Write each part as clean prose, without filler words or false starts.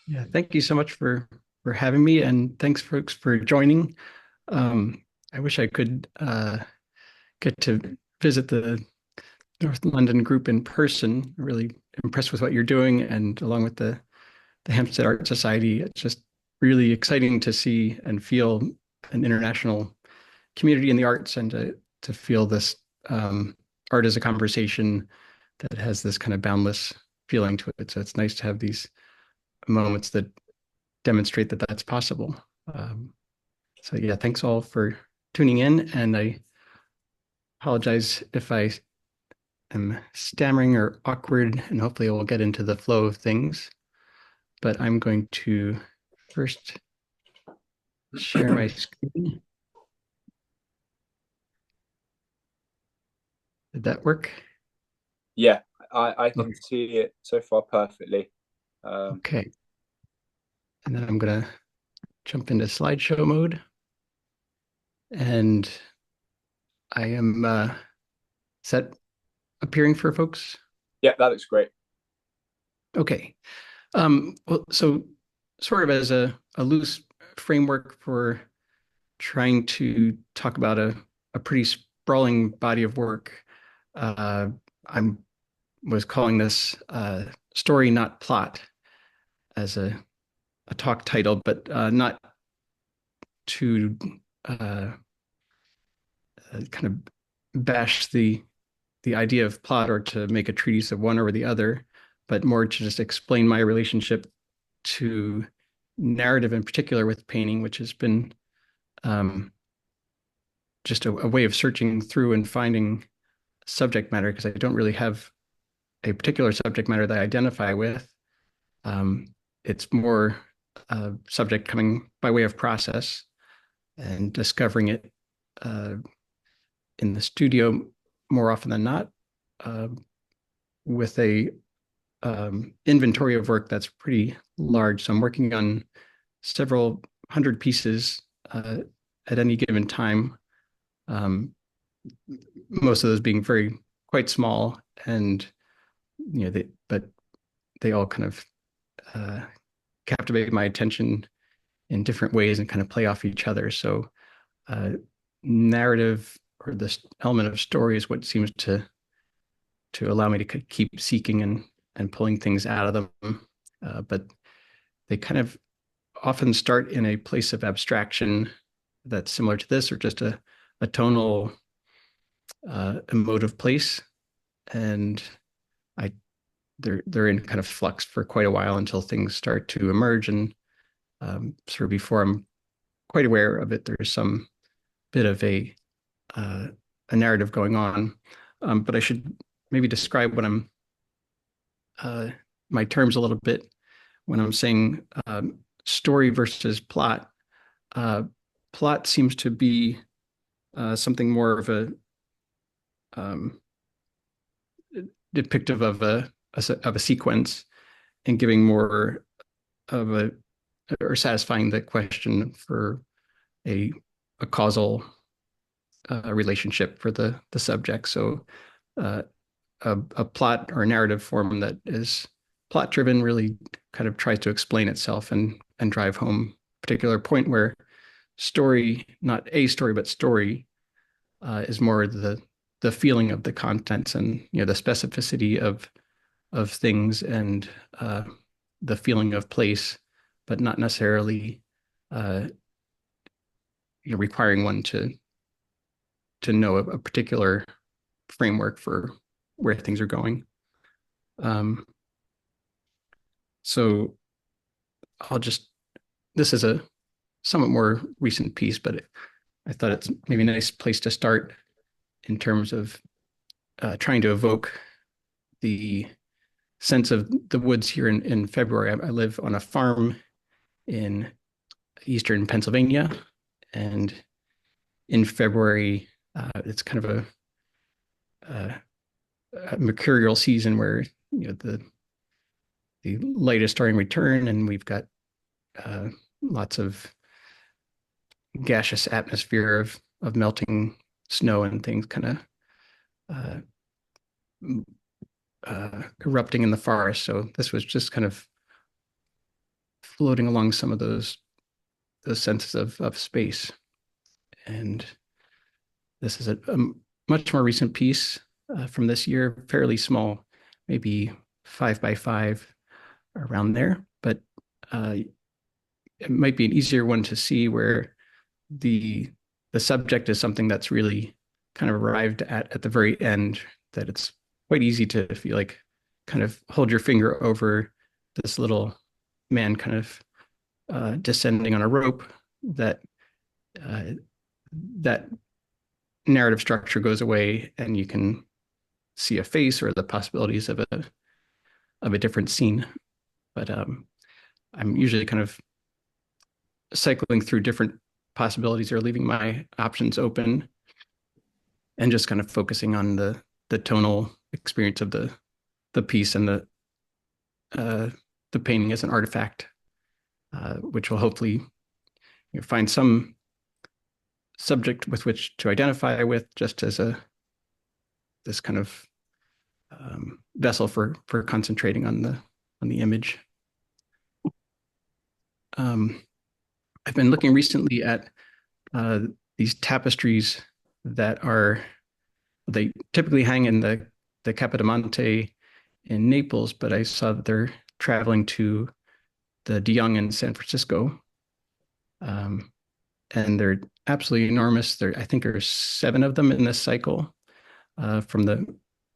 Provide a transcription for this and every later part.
Yeah, thank you so much for having me, and thanks folks for joining. I wish I could get to visit the North London group in person. Really impressed with what you're doing, and along with the Hampstead Art Society, it's just really exciting to see and feel an international community in the arts, and to feel this art as a conversation that has this kind of boundless feeling to it. So it's nice to have these moments that demonstrate that that's possible. Um, so yeah, thanks all for tuning in, and I apologize if I am stammering or awkward, and hopefully we'll get into the flow of things. But I'm going to first share my screen. Did that work? Yeah, I can Okay. see it so far perfectly. Um, Okay. And then I'm going to jump into slideshow mode, and I am set appearing for folks. yeah, that looks great. Okay. Well, so sort of as a loose framework for trying to talk about a pretty sprawling body of work, uh, I'm was calling this story, not plot, as a talk title, but not to uh, kind of bash the idea of plot or to make a treatise of one or the other, but more to just explain my relationship to narrative in particular with painting, which has been um, just a way of searching through and finding subject matter, because I don't really have a particular subject matter that I identify with. It's more subject coming by way of process and discovering it uh, in the studio more often than not, uh, with a inventory of work that's pretty large. So I'm working on several hundred pieces at any given time. Um, most of those being very quite small, and but they all kind of uh, captivate my attention in different ways and kind of play off each other. So uh, narrative, or this element of story, is what seems to allow me to keep seeking and pulling things out of them. But they kind of often start in a place of abstraction that's similar to this, or just a tonal, emotive place, and I they're in kind of flux for quite a while until things start to emerge, and sort of before I'm quite aware of it, there's some bit of uh, a narrative going on. But I should maybe describe what I'm uh, my terms a little bit when I'm saying story versus plot. Uh, Plot seems to be something more of a um, depictive of a sequence, and giving more of a, or satisfying the question for a a causal relationship for the subject. So uh, a plot or a narrative form that is plot driven really kind of tries to explain itself and drive home a particular point, where story, not a story, but story, is more the feeling of the contents, and the specificity of things, and the feeling of place, but not necessarily uh, requiring one to know a particular framework for where things are going. Um, so I'll just this is a somewhat more recent piece, but I thought it's maybe a nice place to start in terms of trying to evoke the sense of the woods here in February. I live on a farm in eastern Pennsylvania, and in February, it's kind of a, a mercurial season where the light is starting to return, and we've got uh, lots of gaseous atmosphere of melting snow and things kind of uh, erupting in the forest. So this was just kind of floating along some of those senses of space. And this is a much more recent piece from this year, fairly small, maybe 5 by 5 around there, but uh, it might be an easier one to see where the the subject is something that's really kind of arrived at the very end, that it's quite easy to feel like kind of hold your finger over this little man kind of descending on a rope, that uh, that narrative structure goes away and you can see a face or the possibilities of a different scene. But I'm usually kind of cycling through different possibilities or leaving my options open and just kind of focusing on the tonal experience of the piece and uh, the painting as an artifact, which will hopefully find some subject with which to identify with, just as a this kind of vessel for concentrating on the image. Um, I've been looking recently at uh, these tapestries that are they typically hang in the Capodimonte in Naples, but I saw that they're traveling to the De Young in San Francisco, um, and they're absolutely enormous. I think there's 7 of them in this cycle from the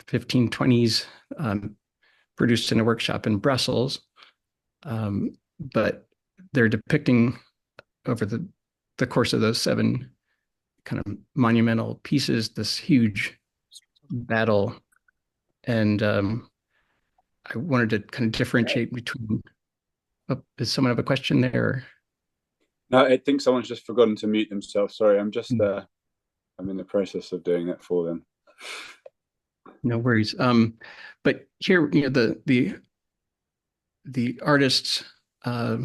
1520s, produced in a workshop in Brussels. But they're depicting over the course of those 7 kind of monumental pieces this huge battle. And I wanted to kind of differentiate between. Oh, does someone have a question there? No, I think someone's just forgotten to mute themselves. Sorry, Hmm. I'm in the process of doing that for them. No worries. But here, the artists uh,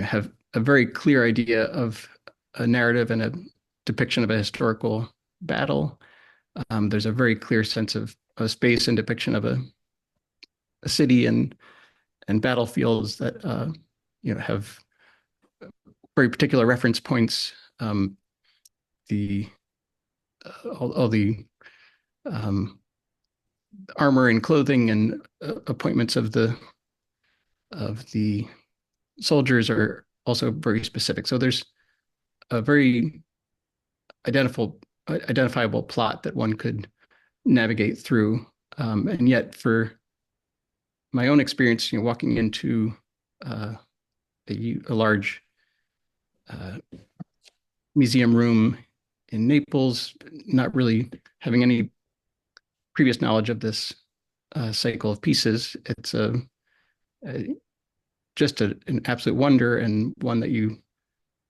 have a very clear idea of a narrative and a depiction of a historical battle. There's a very clear sense of space and depiction of a city and battlefields that have very particular reference points. The all the um, armor and clothing and appointments of the soldiers are also very specific. So there's a very identifiable plot that one could navigate through. And yet, for my own experience, walking into uh, a large uh, museum room in Naples, not really having any previous knowledge of this cycle of pieces, it's a just an absolute wonder, and one that you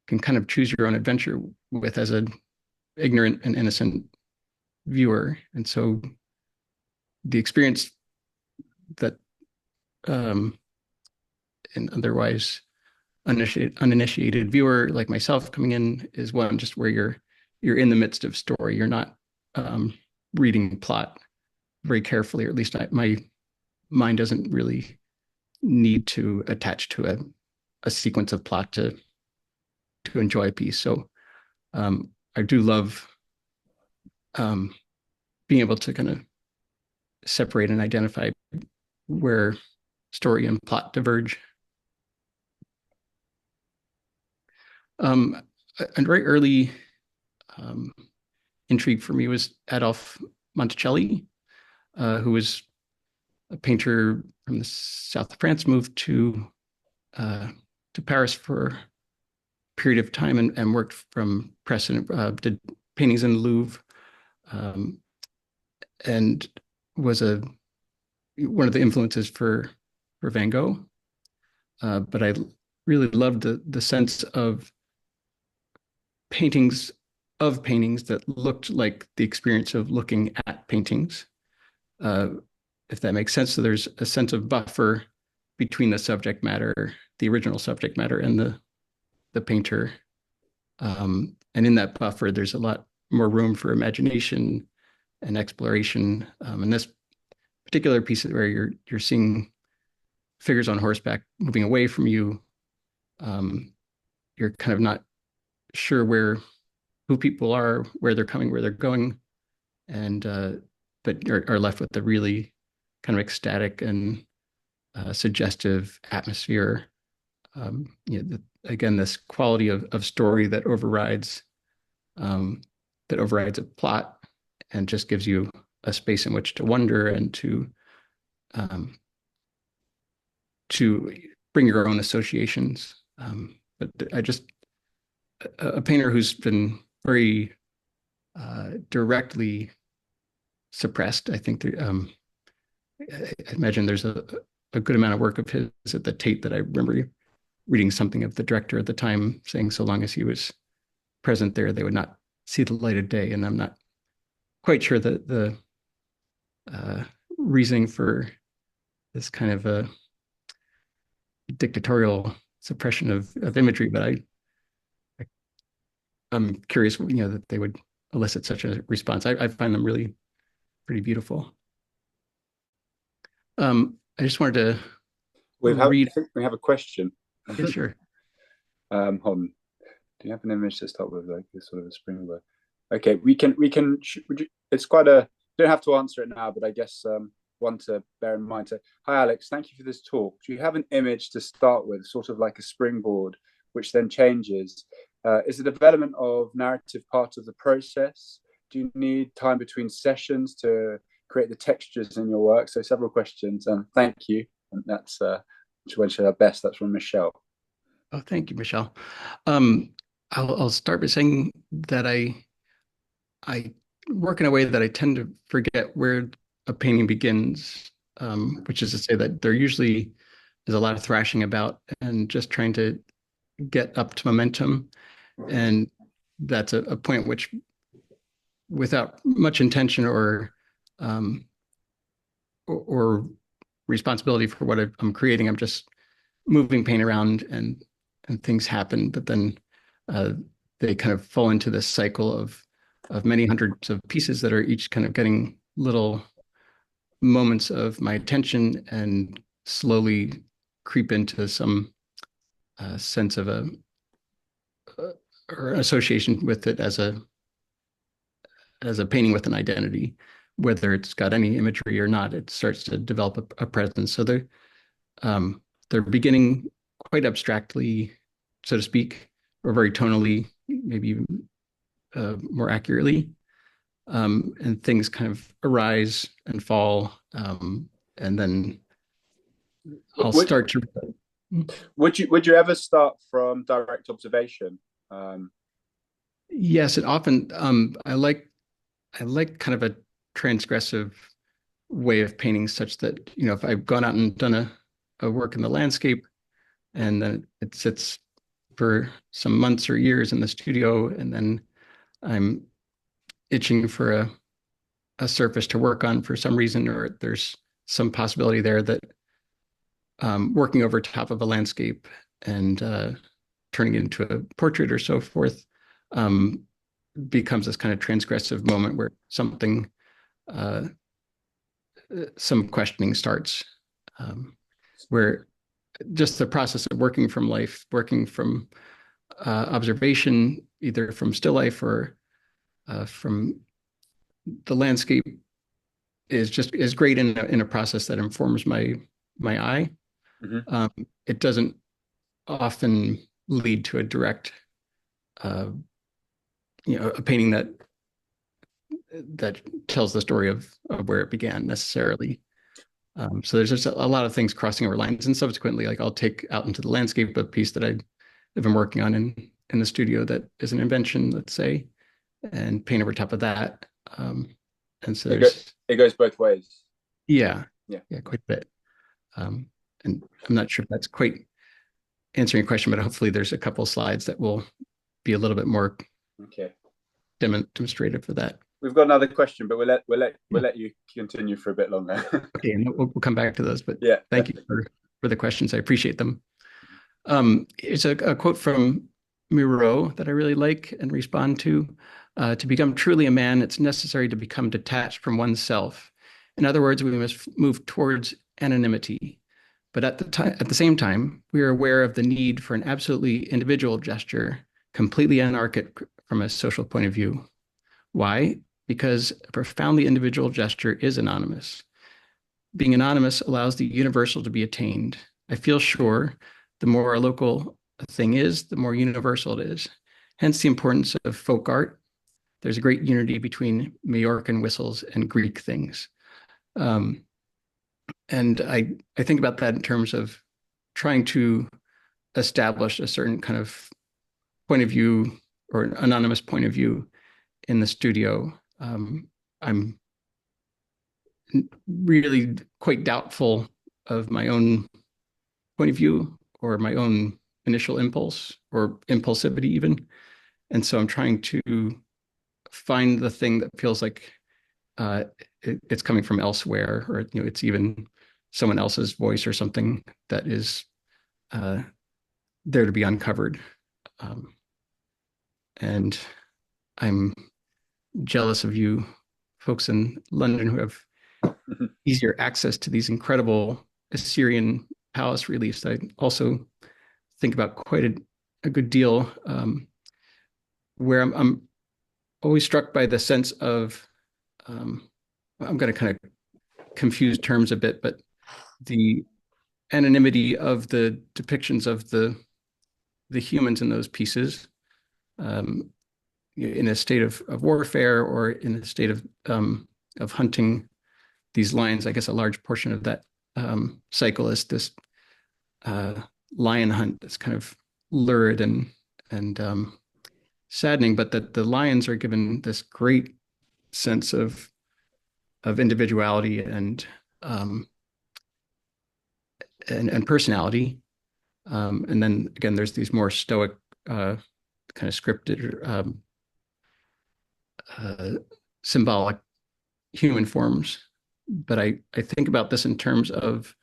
can kind of choose your own adventure with as an ignorant and innocent viewer. And so the experience that um, an otherwise uninitiated viewer like myself coming in is one just where you're in the midst of story. You're not um, reading plot very carefully, or at least my mind doesn't really need to attach to a sequence of plot to enjoy a piece. So I do love um, being able to kind of separate and identify where story and plot diverge. Um, a very early um, intrigue for me was Adolphe Monticelli, who was a painter from the south of France, moved uh, to Paris for a period of time and worked from press and did paintings in the Louvre, um, and was one of the influences for Van Gogh. But I really loved the sense of paintings paintings that looked like the experience of looking at paintings, uh, if that makes sense. So there's a sense of buffer between the subject matter, the original subject matter, and the painter. And in that buffer, there's a lot more room for imagination and exploration. And this particular piece where you're seeing figures on horseback moving away from you, Um, you're kind of not sure who people are, where they're coming, where they're going, and but are left with a really kind of ecstatic and suggestive atmosphere. Again, this quality of story um, that overrides a plot and just gives you a space in which to wonder and um, to bring your own associations. But I just a painter who's been very directly suppressed. I think I imagine there's a good amount of work of his at the Tate that I remember reading something of the director at the time saying so long as he was present there, they would not see the light of day. And I'm not quite sure that the uh, reasoning for this kind of a dictatorial suppression of imagery, but I'm curious, that they would elicit such a response. I find them really pretty beautiful. I just wanted to I read. think we have a question. Yeah, sure. Hold on. Do you have an image to start with, like this sort of a springboard? Okay, we can. It's quite a. You don't have to answer it now, but I guess one to bear in mind. So, hi Alex, thank you for this talk. Do you have an image to start with, sort of like a springboard, which then changes? Is the development of narrative part of the process? Do you need time between sessions to create the textures in your work? So several questions, and thank you. And that's which one should have best? That's from Michelle. Oh, thank you, Michelle. Um, I'll start by saying that I work in a way that I tend to forget where a painting begins, which is to say that there usually is a lot of thrashing about and just trying to get up to momentum. And that's a point which, without much intention um, or responsibility for what I'm creating, I'm just moving paint around and things happen. But then uh, they kind of fall into this cycle of many hundreds of pieces that are each kind of getting little moments of my attention and slowly creep into some sense of uh, or association with it as a painting with an identity, whether it's got any imagery or not. It starts to develop a presence. So they're beginning quite abstractly, so to speak, or very tonally, maybe even more accurately. And things kind of arise and fall, and then I'll Would start to. would you ever start from direct observation? Yes, and often I like kind of a transgressive way of painting, such that if I've gone out and done a work in the landscape, and then it sits for some months or years in the studio, and then I'm itching for a surface to work on for some reason, or there's some possibility there that working over top of a landscape and turning it into a portrait or so forth um, becomes this kind of transgressive moment where uh, some questioning starts, where just the process of working from life, working from observation, either from still life or from the landscape, is great in a process that informs my eye. Mhm. Um, it doesn't often lead to a direct, uh, a painting that tells the story of where it began necessarily. So there's just a lot of things crossing over lines, and subsequently, like I'll take out into the landscape a piece that I've been working on in the studio that is an invention, let's say, and paint over top of that. And so It go, there's it goes both ways. yeah, Yeah. yeah, quite a bit. Um, and I'm not sure if that's quite answering your question, but hopefully there's a couple slides that will be a little bit more Okay. demonstrative for that. We've got another question, but we'll Yeah. let you continue for a bit longer. Okay, and we'll come back to those, but Yeah, thank you definitely. for the questions. I appreciate them. It's a quote from Miro that I really like and respond to. To become truly a man, it's necessary to become detached from oneself. In other words, we must move towards anonymity. But at the same time, we are aware of the need for an absolutely individual gesture, completely anarchic from a social point of view. Why? Because a profoundly individual gesture is anonymous. Being anonymous allows the universal to be attained. I feel sure the more a local thing is, the more universal it is. Hence the importance of folk art. There's a great unity between Majorcan whistles and Greek things. Um, and I think about that in terms of trying to establish a certain kind of point of view or an anonymous point of view in the studio. I'm really quite doubtful of my own point of view or my own initial impulse or impulsivity even. And so I'm trying to find the thing that feels like uh, it's coming from elsewhere, or it's even someone else's voice or something that is uh, there to be uncovered. Um, and I'm jealous of you folks in London who have easier access to these incredible Assyrian palace reliefs. I also think about quite a good deal, where I'm always struck by the sense of, um, I'm going to kind of confuse terms a bit, but the anonymity of the depictions of the humans in those pieces, um, in a state of warfare or in a state of hunting these lions. I guess a large portion of that cycle is this uh, lion hunt that's kind of lurid and saddening, but that the lions are given this great sense of individuality um, and personality. And then again, there's these more stoic, kind of scripted, uh, symbolic human forms. But I think about this in terms of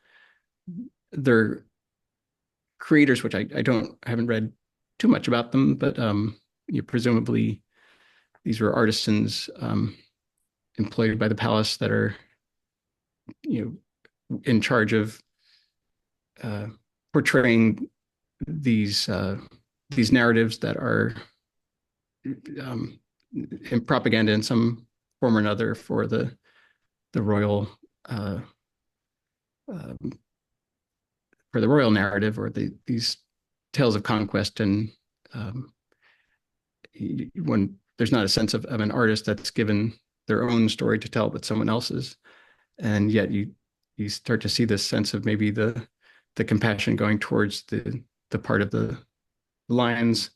their creators, which I haven't read too much about them, but presumably these were artisans employed by the palace that are in charge of uh, portraying these uh, these narratives that are um, in propaganda in some form or another for the royal uh, um, for the royal narrative or these tales of conquest. And um, when there's not a sense of an artist that's given their own story to tell but someone else's, and yet you start to see this sense of maybe the compassion going towards the part of the lions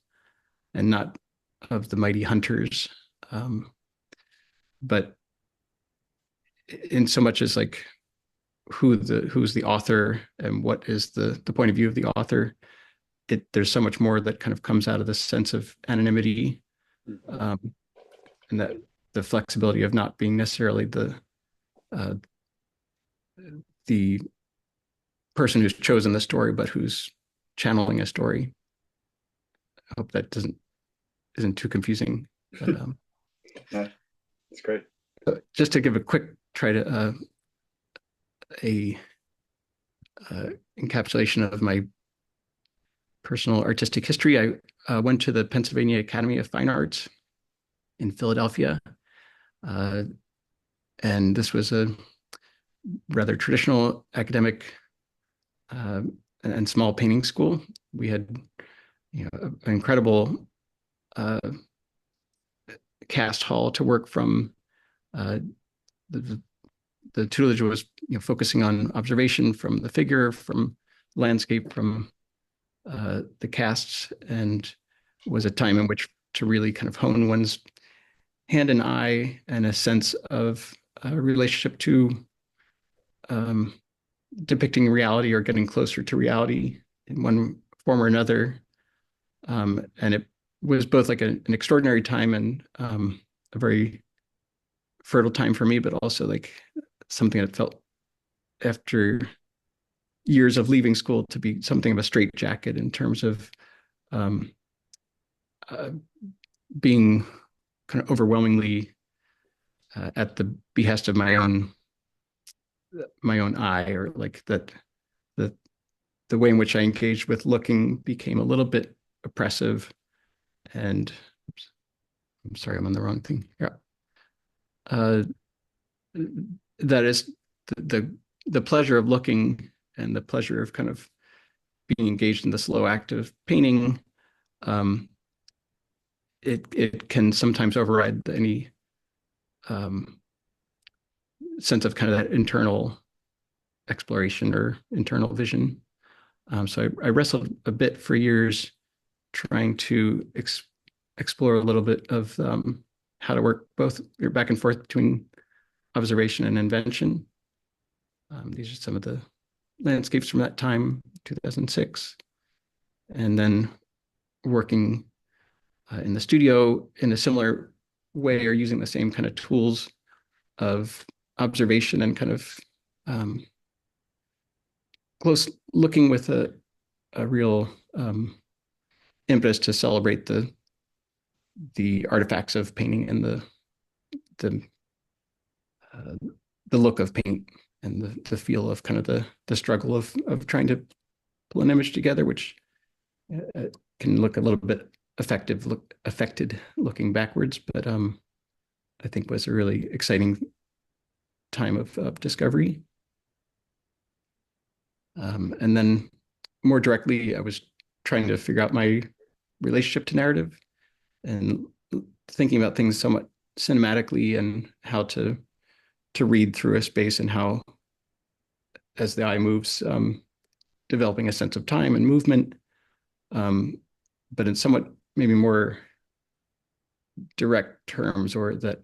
and not of the mighty hunters. But in so much as like who's the author and what is the point of view of the author, there's so much more that kind of comes out of this sense of anonymity, um, and that the flexibility of not being necessarily uh, the person who's chosen the story, but who's channeling a story. I hope that isn't too confusing. But No, it's great. just to give a quick try to a encapsulation of my personal artistic history, I went to the Pennsylvania Academy of Fine Arts in Philadelphia, uh, and this was a rather traditional academic uh, and small painting school. We had an incredible uh, cast hall to work from. Uh, the, the tutelage was focusing on observation from the figure, from landscape, from the casts, and was a time in which to really kind of hone one's hand and eye and a sense of a relationship to um, depicting reality or getting closer to reality in one form or another. And it was both like an extraordinary time and a very fertile time for me, but also like something that felt after years of leaving school to be something of a straitjacket in terms of um, uh, being kind of overwhelmingly at the behest of my own eye, or like that the way in which I engaged with looking became a little bit oppressive. And oops, I'm sorry, I'm on the wrong thing. Yeah. Uh, that is the pleasure of looking and the pleasure of kind of being engaged in the slow act of painting. Um, it can sometimes override any um, sense of kind of that internal exploration or internal vision. So I wrestled a bit for years trying to explore a little bit of how to work both back and forth between observation and invention. These are some of the landscapes from that time, 2006, and then working in the studio in a similar way or using the same kind of tools of observation and kind of um, close looking with a real impetus to celebrate the artifacts of painting and the uh, the look of paint and the feel of kind of the struggle of trying to pull an image together, which can look a little bit affected looking backwards, but I think was a really exciting time of discovery. And then more directly, I was trying to figure out my relationship to narrative and thinking about things somewhat cinematically and how to read through a space and how, as the eye moves, developing a sense of time and movement, um, but in somewhat maybe more direct terms, or that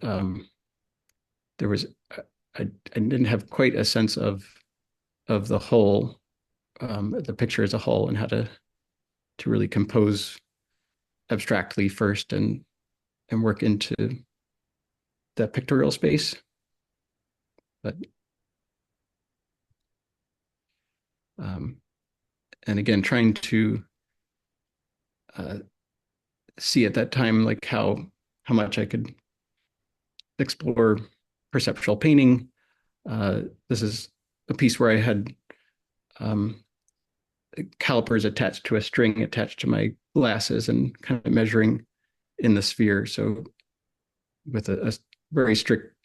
there was I didn't have quite a sense of the whole, the picture as a whole, and how to really compose abstractly first and work into the pictorial space. But um, and again, trying to uh, see at that time like how much I could explore perceptual painting. This is a piece where I had um, calipers attached to a string attached to my glasses and kind of measuring in the sphere. So with a very strict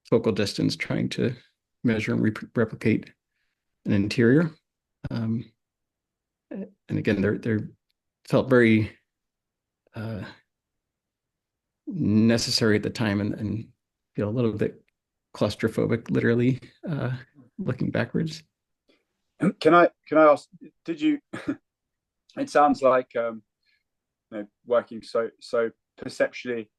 focal distance, trying to measure and replicate an interior. Um, and again, they're felt very uh, necessary at the time, and feel a little bit claustrophobic, literally, looking backwards. Can I ask? Did you? It sounds like working so perceptually.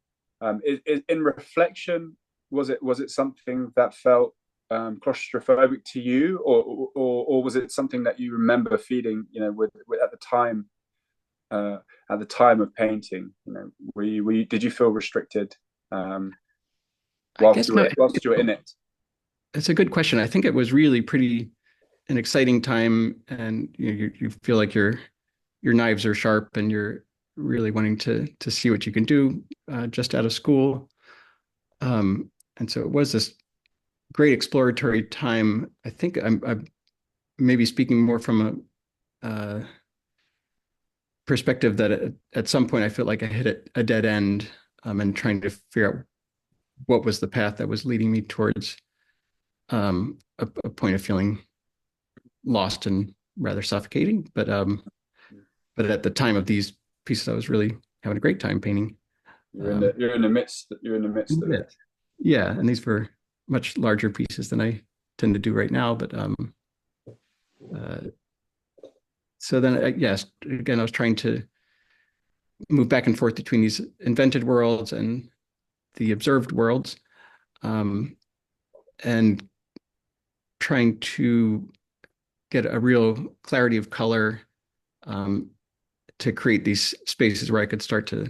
In reflection, was it something that felt claustrophobic to you, or was it something that you remember feeling, with uh, at the time of painting? Did you feel restricted I guess no, whilst you were in it? it's a good question. I think it was really pretty an exciting time, and you feel like your knives are sharp, and you're really wanting to see what you can do just out of school. And so it was this great exploratory time. I think I'm maybe speaking more from a perspective that at some point I felt like I hit a dead end, and trying to figure out what was the path that was leading me towards a point of feeling lost and rather suffocating. But at the time of these pieces, I was really having a great time painting. You're in the midst of Yeah, it. yeah, and these were much larger pieces than I tend to do right now. But uh, so then, yes, again, I was trying to move back and forth between these invented worlds and the observed worlds, um, and trying to get a real clarity of color, um, to create these spaces where I could start to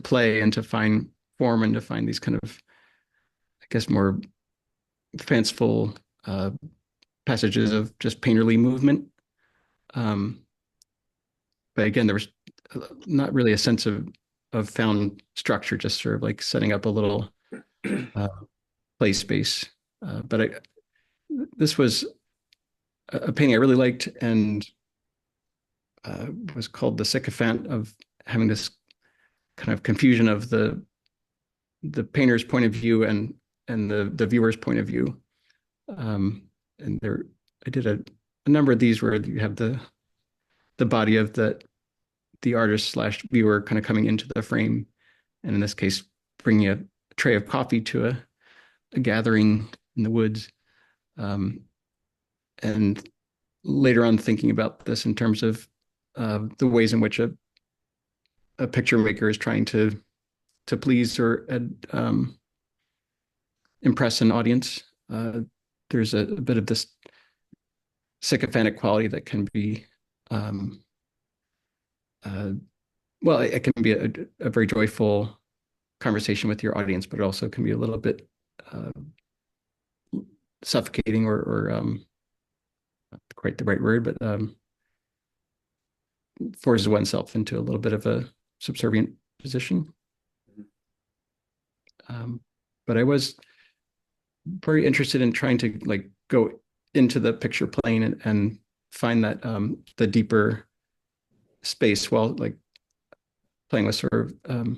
play and to find form and to find these kind of, I guess, more fanciful passages of just painterly movement. Um, but again, there was not really a sense of found structure, just sort of like setting up a little uh, play space. But this was a painting I really liked and was called The Sycophant, of having this kind of confusion of the painter's point of view and the viewer's point of view. Um, and there, I did a number of these where you have the body of the artist slash viewer kind of coming into the frame, and in this case, bringing a tray of coffee to a gathering in the woods. Um, and later on, thinking about this in terms of the ways in which a picture maker is trying to please or impress an audience. There's a bit of this sycophantic quality that can be, um, uh, well, it can be a very joyful conversation with your audience, but it also can be a little bit uh, suffocating or not quite the right word, but forces oneself into a little bit of a subservient position. Um, but I was very interested in trying to like go into the picture plane and find that the deeper space while like playing with sort of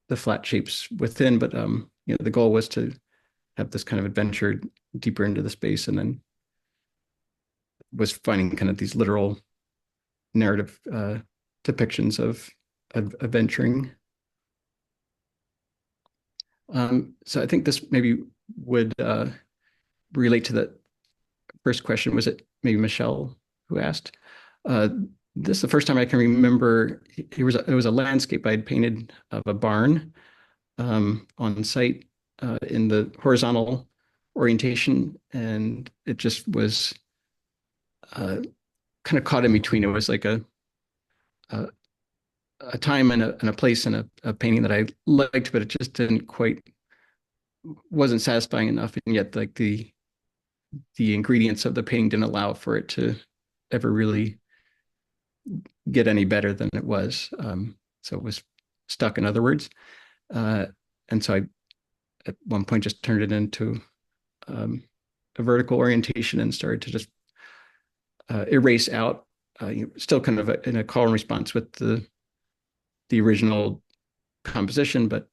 the flat shapes within. But the goal was to have this kind of adventure deeper into the space, and then was finding kind of these literal narrative depictions of adventuring. So I think this maybe would relate to the first question. Was it maybe Michelle who asked? Uh, this is the first time I can remember. It was a landscape I had painted of a barn on site in the horizontal orientation, and it just was uh, kind of caught in between. It was like a, a time and a place and a painting that I liked, but it just didn't quite wasn't satisfying enough, and yet like the ingredients of the painting didn't allow for it to ever really get any better than it was. So it was stuck, in other words. Uh, and so I, at one point, just turned it into a vertical orientation and started to just erase out, still kind of in a call and response with the original composition, but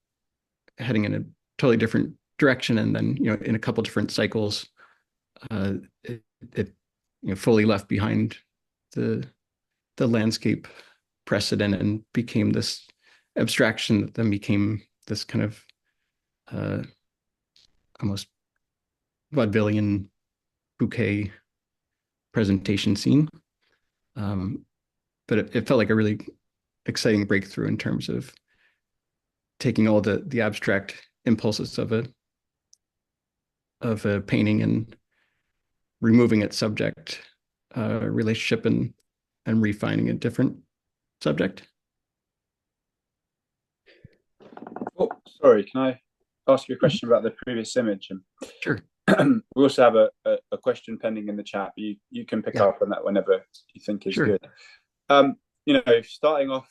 heading in a totally different direction. And then, in a couple different cycles, it fully left behind the landscape precedent and became this abstraction that then became this kind of almost vaudevillian bouquet presentation scene. Um, but it felt like a really exciting breakthrough in terms of taking all the abstract impulses of a painting and removing its subject relationship and refining a different subject. Oh, sorry, can I ask you a question about the previous image? Sure. We also have a question pending in the chat, but you can pick Yeah, up on that whenever you think is sure. good. Starting off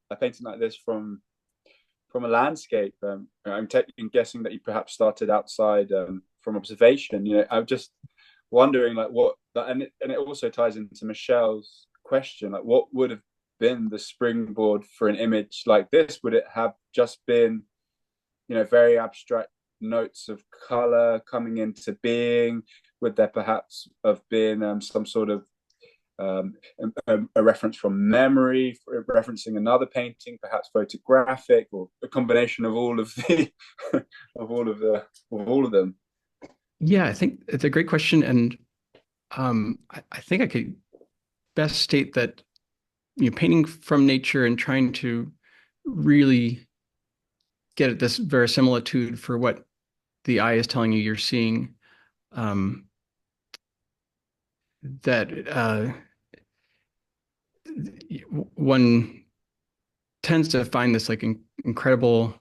a painting like this from a landscape, I'm guessing that you perhaps started outside from observation. I'm just wondering, like, and it also ties into Michelle's question, like, what would have been the springboard for an image like this? Would it have just been, very abstract notes of color coming into being? Would there perhaps have been some sort of a reference from memory, referencing another painting, perhaps photographic, or a combination of all of the of all of them? Yeah, I think it's a great question, and I think I could best state that painting from nature and trying to really get at this verisimilitude for what the eye is telling you you're seeing. That one tends to find this like incredible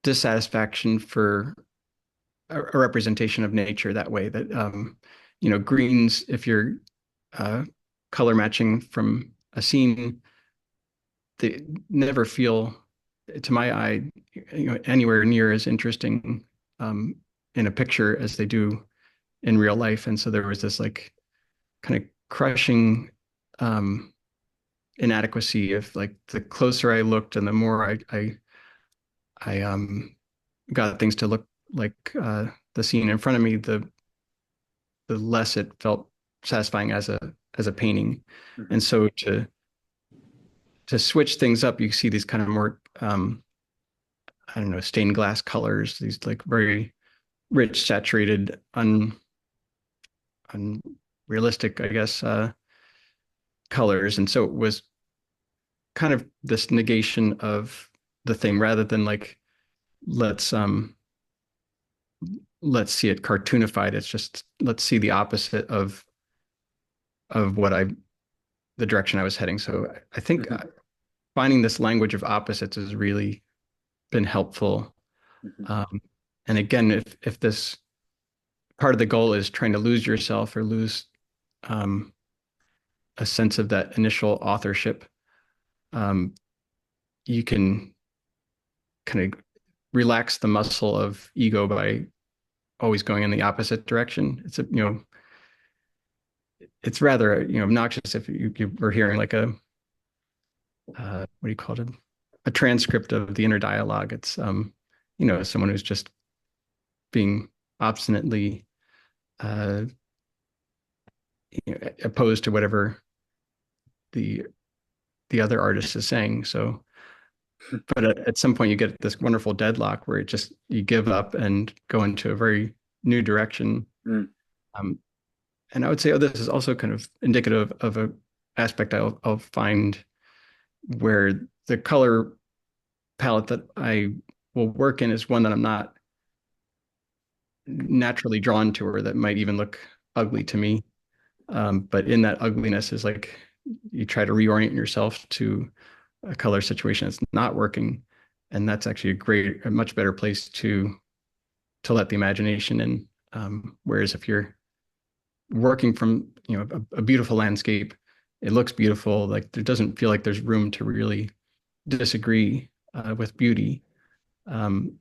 dissatisfaction for a representation of nature that way. That greens, if you're uh, color matching from a scene, they never feel, to my eye, anywhere near as interesting in a picture as they do in real life. And so there was this like kind of crushing um, inadequacy of like the closer I looked and the more I got things to look like the scene in front of me, the less it felt satisfying as a painting. Mhm. And so to switch things up, you see these kind of more I don't know, stained glass colors, these like very rich, saturated, unrealistic, I guess, colors. And so it was kind of this negation of the thing rather than like let's um let's see it cartoonified. It's just let's see the opposite of what I the direction I was heading. So I think Mhm. finding this language of opposites has really been helpful. Mhm. Um, and again, if this part of the goal is trying to lose yourself or lose um, a sense of that initial authorship, um, you can kind of relax the muscle of ego by always going in the opposite direction. It's rather obnoxious if you were hearing like a what do you call it, a transcript of the inner dialogue. It's someone who's just being obstinately uh, opposed to whatever the the other artist is saying. So, but at some point you get this wonderful deadlock where it just you give up and go into a very new direction. Mm. Um, and I would say, oh, this is also kind of indicative of a aspect I'll find where the color palette that I will work in is one that I'm not naturally drawn to, or that might even look ugly to me. But in that ugliness is like you try to reorient yourself to a color situation that's not working, and that's actually a much better place to let the imagination in. Whereas if you're working from a beautiful landscape, it looks beautiful. Like there doesn't feel like there's room to really disagree with beauty. Um,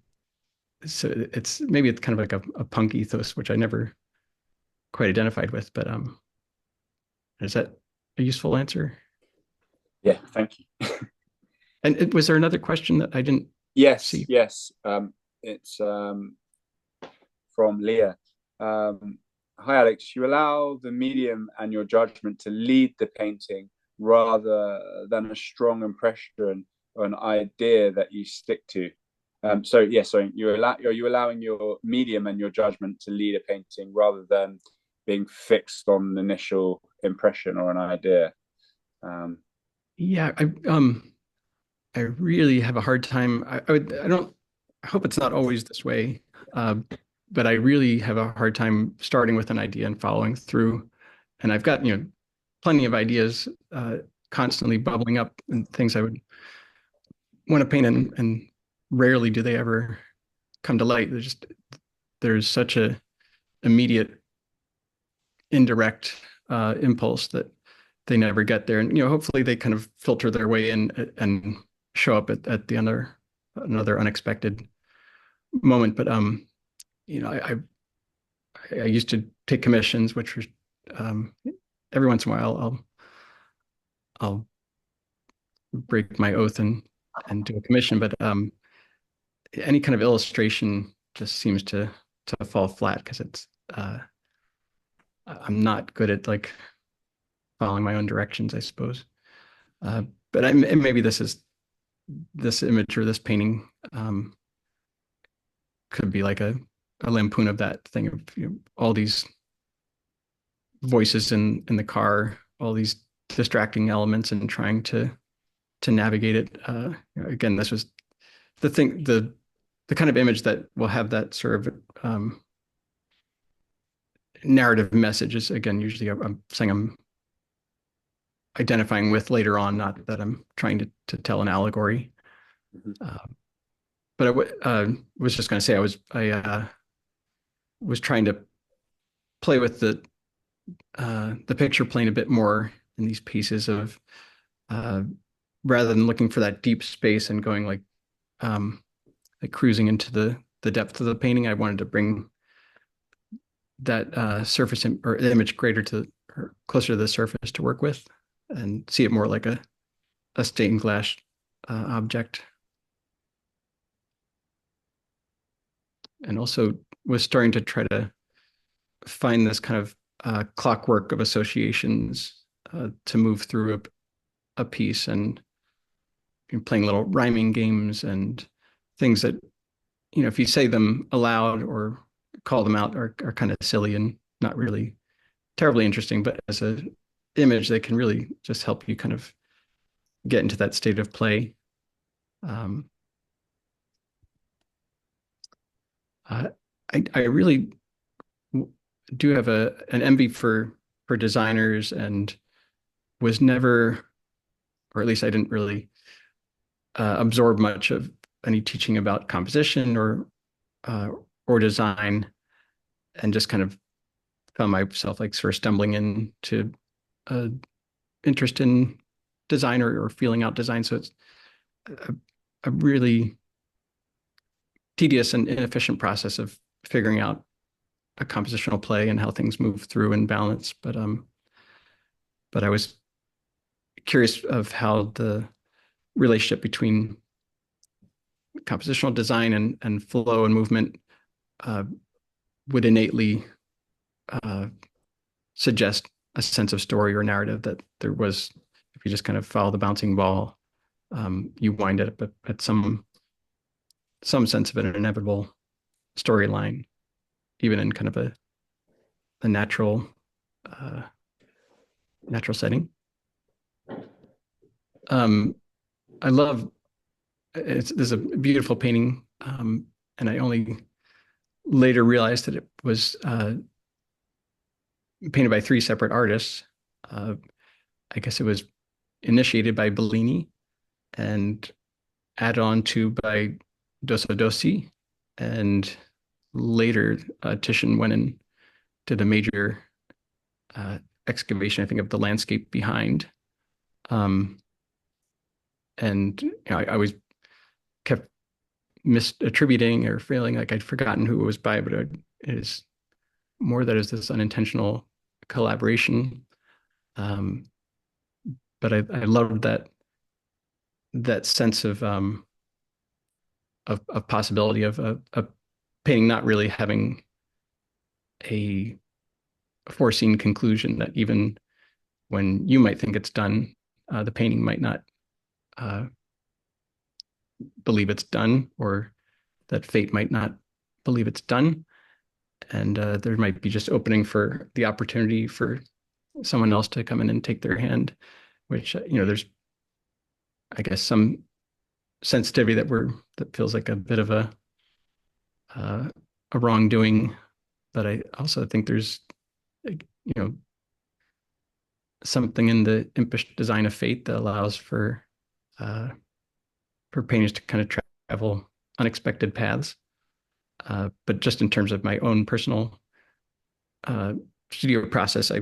so it's kind of like a punk ethos, which I never quite identified with. But is that a useful answer? Yeah, thank you. And was there another question that I didn't Yes, see? yes. It's from Leah. Hi, Alex. You allow the medium and your judgment to lead the painting rather than a strong impression or an idea that you stick to. So yeah, so are you allowing your medium and your judgment to lead a painting rather than being fixed on an initial impression or an idea? Um, Yeah, I really have a hard time. I don't I hope it's not always this way. Uh, but I really have a hard time starting with an idea and following through. And I've got, plenty of ideas constantly bubbling up and things I would want to paint and rarely do they ever come to light. There's such a immediate indirect impulse that they never get there. And hopefully they kind of filter their way in and show up at the another unexpected moment. But you know, I I used to take commissions, which was um, every once in a while I'll break my oath and do a commission. But any kind of illustration just seems to fall flat because I'm not good at like following my own directions, I suppose. But maybe this image or this painting could be like a lampoon of that thing of all these voices in the car, all these distracting elements, and trying to navigate it. Again, this was the thing, the kind of image that will have that sort of narrative message is again usually I'm saying I'm identifying with later on, not that I'm trying to tell an allegory. mhm. Uh, but was just going to say I was trying to play with the picture plane a bit more in these pieces of uh, rather than looking for that deep space and going um, like cruising into the depth of the painting. I wanted to bring that surface or image greater to or closer to the surface to work with, and see it more like a stained glass object. And also was starting to try to find this kind of clockwork of associations to move through a piece, and playing little rhyming games and things that, if you say them aloud or call them out, are kind of silly and not really terribly interesting, but as a image, they can really just help you kind of get into that state of play. Um, uh, I really do have an envy for designers, and was never, or at least I didn't really absorb much of any teaching about composition uh, or design, and just kind of found myself like sort of stumbling into uh, interest in design, or feeling out design. So it's a, a really tedious and inefficient process of figuring out a compositional play and how things move through and balance. But I was curious of how the relationship between compositional design and flow and movement uh, would innately uh, suggest a sense of story or narrative that there was. If you just kind of follow the bouncing ball, you wind up at some sense of an inevitable storyline, even in kind of a uh, natural setting. Um, I love there's a beautiful painting, and I only later realized that it was painted by three separate artists. Uh, I guess it was initiated by Bellini and added on to by Dossodossi, and later Titian went and did a major uh, excavation, I think, of the landscape behind. Um, and I always kept misattributing or feeling like I'd forgotten who it was by, but it is more that is this unintentional collaboration. Um, but I loved that sense of possibility of a painting not really having a foreseen conclusion, that even when you might think it's done, the painting might not uh, believe it's done, or that fate might not believe it's done. And there might be just opening for the opportunity for someone else to come in and take their hand, which, there's, I guess, some sensitivity that feels like a bit of uh, a wrongdoing. But I also think there's, something in the impish design of fate that allows uh, for painters to kind of travel unexpected paths. But just in terms of my own personal uh, studio process, I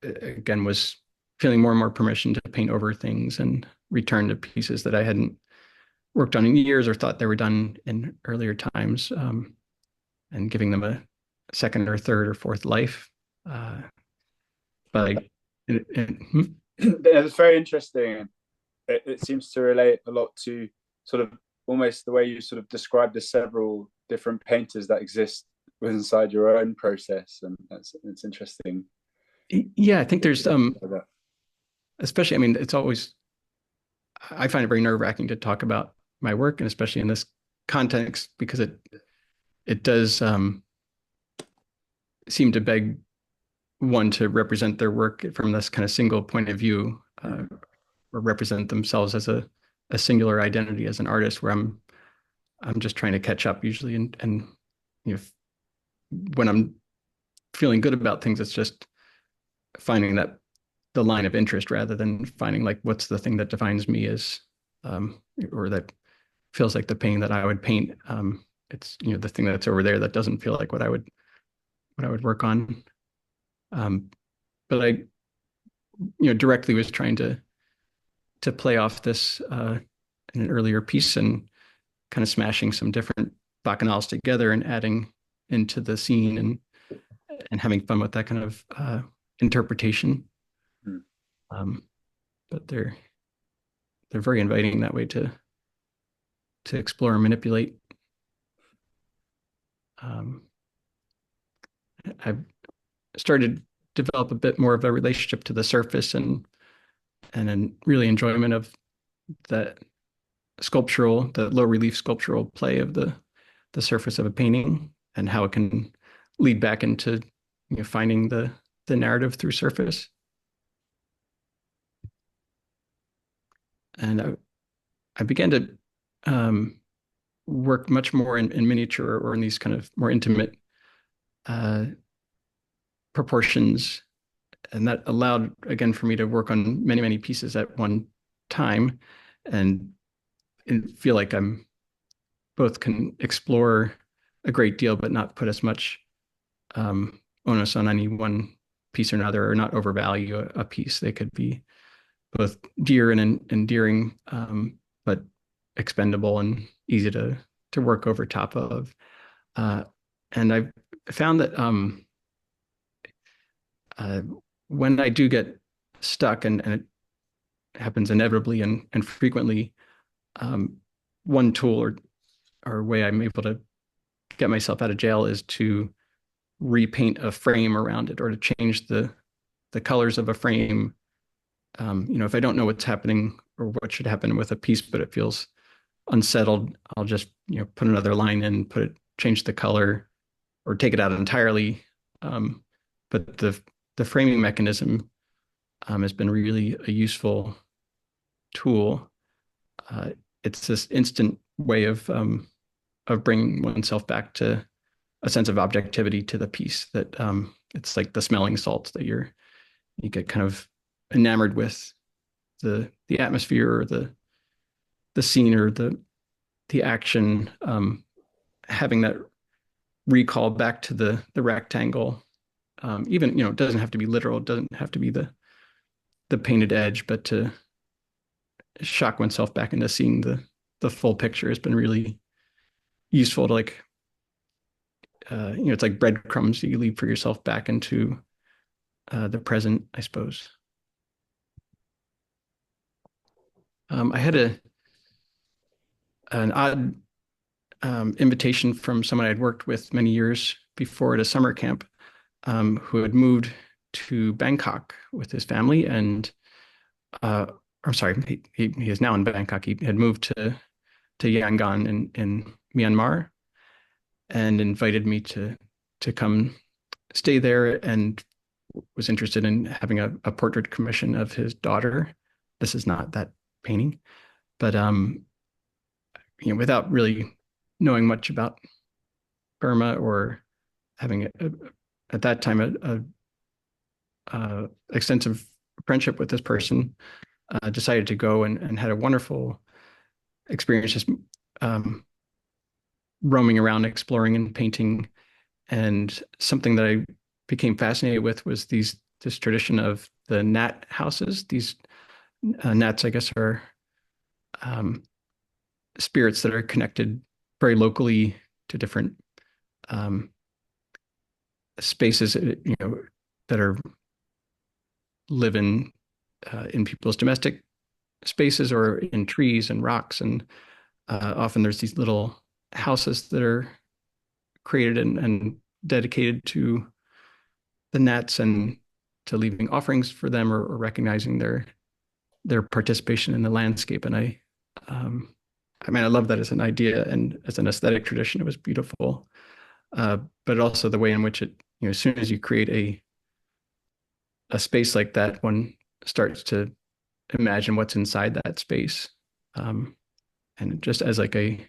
again was feeling more and more permission to paint over things and return to pieces that I hadn't worked on in years or thought they were done in earlier times, and giving them a second or third or fourth life. Uh, but It's very interesting. It seems to relate a lot to sort of almost the way you sort of describe the several different painters that exist inside your own process, and it's interesting. yeah, I think there's especially, I mean, it's always, I find it very nerve-wracking to talk about my work, and especially in this context, because it does seem to beg one to represent their work from this kind of single point of view, or represent themselves as a singular identity as an artist, where I'm just trying to catch up usually, and you know when I'm feeling good about things, it's just finding that the line of interest rather than finding like what's the thing that defines me as or that feels like the painting that I would paint. It's the thing that's over there that doesn't feel like what I would work on. But I directly was trying to play off this in an earlier piece, and kind of smashing some different bacchanals together and adding into the scene, and and having fun with that kind of interpretation. Mm. Um, but they're very inviting that way to explore and manipulate. Um, I've started to develop a bit more of a relationship to the surface and a really enjoyment of that the low relief sculptural play of the surface of a painting and how it can lead back into finding the narrative through surface. And I began to um, work much more in miniature or in these kind of more intimate uh, proportions. And that allowed, again, for me to work on many, many pieces at one time and, and feel like I'm both can explore a great deal, but not put as much onus on any one piece or another, or not overvalue a piece. They could be both dear and endearing, but expendable and easy to work over top of. Uh, and I've found that uh, when I do get stuck, and it happens inevitably and frequently, um, one tool or way I'm able to get myself out of jail is to repaint a frame around it or to change the colors of a frame. If I don't know what's happening or what should happen with a piece, but it feels unsettled, I'll just put another line in, change the color, or take it out entirely. But the framing mechanism has been really a useful tool. Uh, it's this instant way of bringing oneself back to a sense of objectivity to the piece. That it's like the smelling salts that you get kind of enamored with the atmosphere or the scene or the action, having that recall back to the rectangle. Even it doesn't have to be literal, it doesn't have to be the painted edge, but to shock oneself back into seeing the full picture has been really useful to like it's like breadcrumbs that you leave for yourself back into the present, I suppose. I had an odd invitation from someone I'd worked with many years before at a summer camp, who had moved to Bangkok with his family, and uh, I'm sorry, he is now in Bangkok. He had moved to Yangon in Myanmar, and invited me to come stay there, and was interested in having a portrait commission of his daughter. This is not that painting, but without really knowing much about Burma or having at that time a extensive friendship with this person, decided to go and had a wonderful experience just um, roaming around, exploring and painting. And something that I became fascinated with was this tradition of the nat houses. These nats, I guess, are um, spirits that are connected very locally to different um, spaces, that are live in people's domestic spaces or in trees and rocks. And often there's these little houses that are created and dedicated to the nets and to leaving offerings for them, or recognizing their participation in the landscape. And um, I mean, I love that as an idea and as an aesthetic tradition. It was beautiful, but also the way in which as soon as you create a space like that, one starts to imagine what's inside that space, um, and just as like a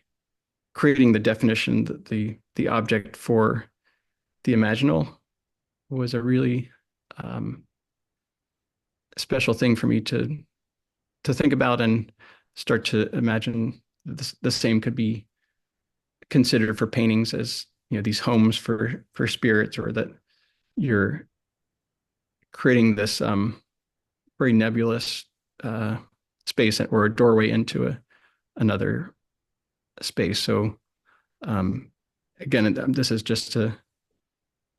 creating the definition, that the object for the imaginal was a really um, special thing for me to think about and start to imagine the same could be considered for paintings as these homes for spirits, or that you're creating this very nebulous uh, space or a doorway into another space. So um, again, this is just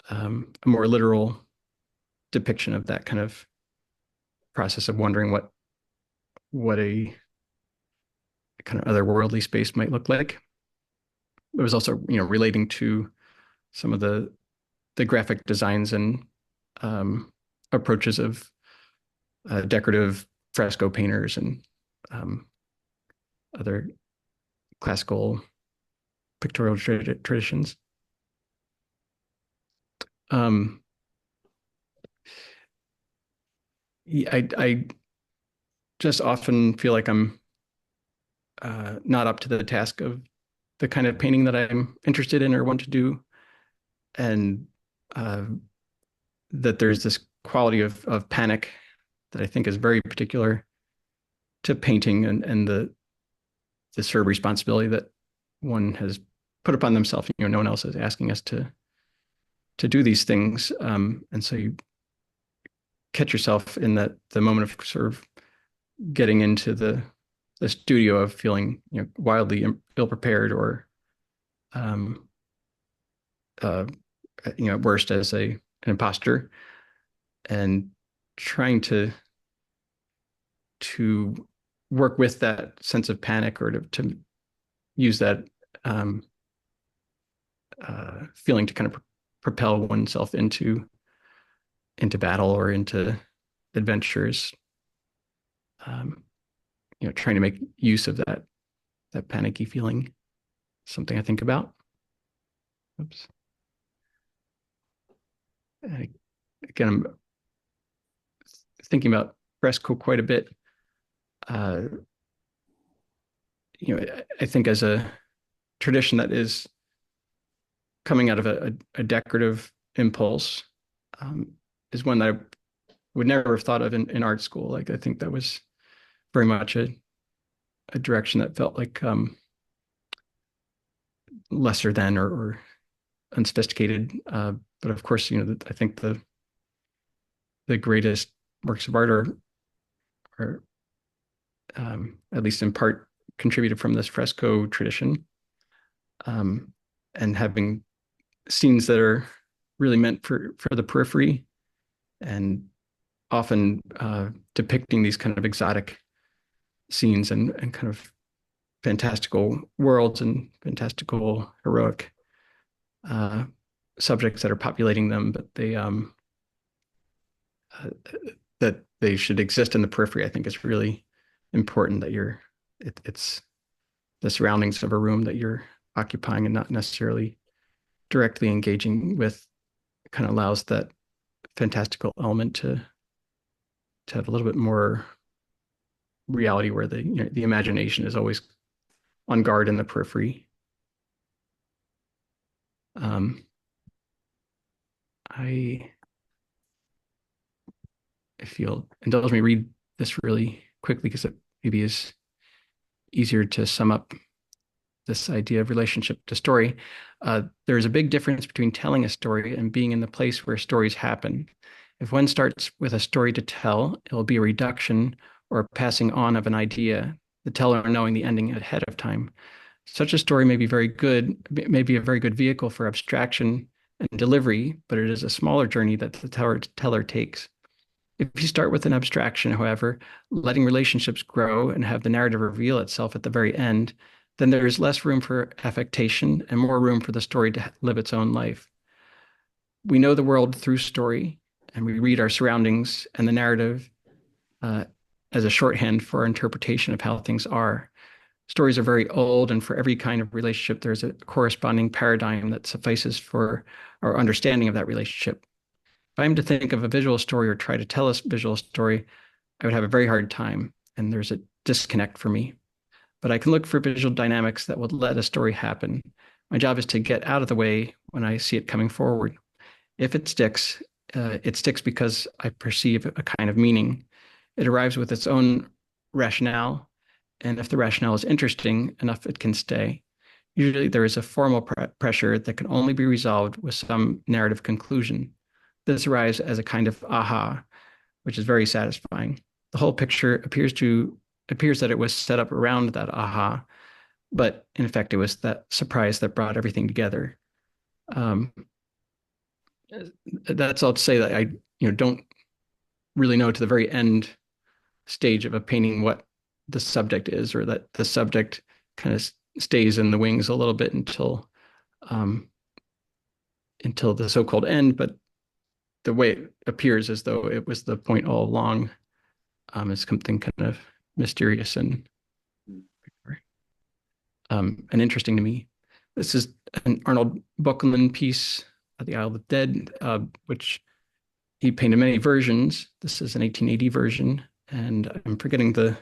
a more literal depiction of that kind of process of wondering what a kind of otherworldly space might look like. It was also, relating to some of the graphic designs and approaches of decorative fresco painters and um, other classical pictorial traditions. Um, I just often feel like I'm not up to the task of the kind of painting that I'm interested in or want to do, and uh, that there's this quality of panic that I think is very particular to painting and the sort of responsibility that one has put upon themselves. No one else is asking us to do these things, and so you catch yourself in that the moment of sort of getting into the studio of feeling wildly ill prepared or um, uh, worst as an imposter, and trying to work with that sense of panic or to use that um, feeling to kind of propel oneself into battle or into adventures. Um, trying to make use of that panicky feeling. Something I think about. Oops. And again, I'm thinking about fresco quite a bit. Uh, I think as a tradition that is coming out of a decorative impulse, is one that I would never have thought of in art school. Like I think that was very much a direction that felt like lesser than or unsophisticated. But of course, I think the greatest works of art are at least in part contributed from this fresco tradition, and having scenes that are really meant for the periphery and often depicting these kind of exotic scenes and kind of fantastical worlds and fantastical heroic uh, subjects that are populating them, but uh, that they should exist in the periphery. I think is really important that it's the surroundings of a room that you're occupying and not necessarily directly engaging with kind of allows that fantastical element to have a little bit more reality where the imagination is always on guard in the periphery. Um, I if you'll indulge me read this really quickly because it maybe is easier to sum up this idea of relationship to story. There is a big difference between telling a story and being in the place where stories happen. If one starts with a story to tell, it will be a reduction or a passing on of an idea, the teller knowing the ending ahead of time. Such a story may be very good, may be a very good vehicle for abstraction and delivery, but it is a smaller journey that the teller takes. If you start with an abstraction, however, letting relationships grow and have the narrative reveal itself at the very end, then there is less room for affectation and more room for the story to live its own life. We know the world through story, and we read our surroundings and the narrative uh, as a shorthand for our interpretation of how things are. Stories are very old, and for every kind of relationship, there's a corresponding paradigm that suffices for our understanding of that relationship. If I'm to think of a visual story or try to tell a visual story, I would have a very hard time, and there's a disconnect for me. But I can look for visual dynamics that will let a story happen. My job is to get out of the way when I see it coming forward. If it sticks because I perceive a kind of meaning. It arrives with its own rationale, and if the rationale is interesting enough, it can stay. Usually, there is a formal pressure that can only be resolved with some narrative conclusion. This arrives as a kind of aha, which is very satisfying. The whole picture appears that it was set up around that aha, but in effect, it was that surprise that brought everything together. Um, That's all to say that I don't really know to the very end stage of a painting what the subject is, or that the subject kind of stays in the wings a little bit um, until the so-called end. But the way it appears as though it was the point all along is something kind of mysterious and interesting to me. This is an Arnold Buckelman piece, The Isle of the Dead, which he painted many versions. This is an 1880 version, and I'm forgetting the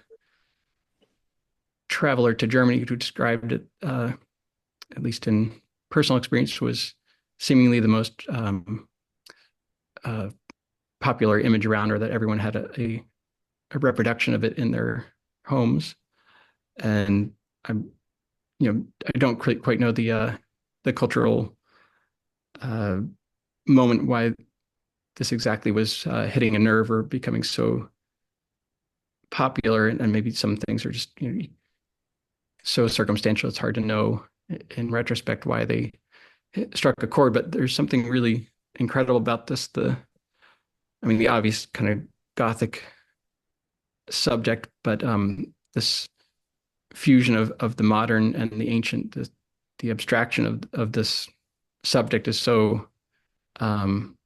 traveler to Germany who described it, at least in personal experience, was seemingly the most uh, popular image around, or that everyone had a reproduction of it in their homes. And I'm, I don't quite know the cultural uh, moment why this exactly was hitting a nerve or becoming so popular, and maybe some things are just so circumstantial. It's hard to know in retrospect why they struck a chord. But there's something really incredible about this. I mean, the obvious kind of gothic subject, but this fusion of the modern and the ancient, the abstraction of this subject um,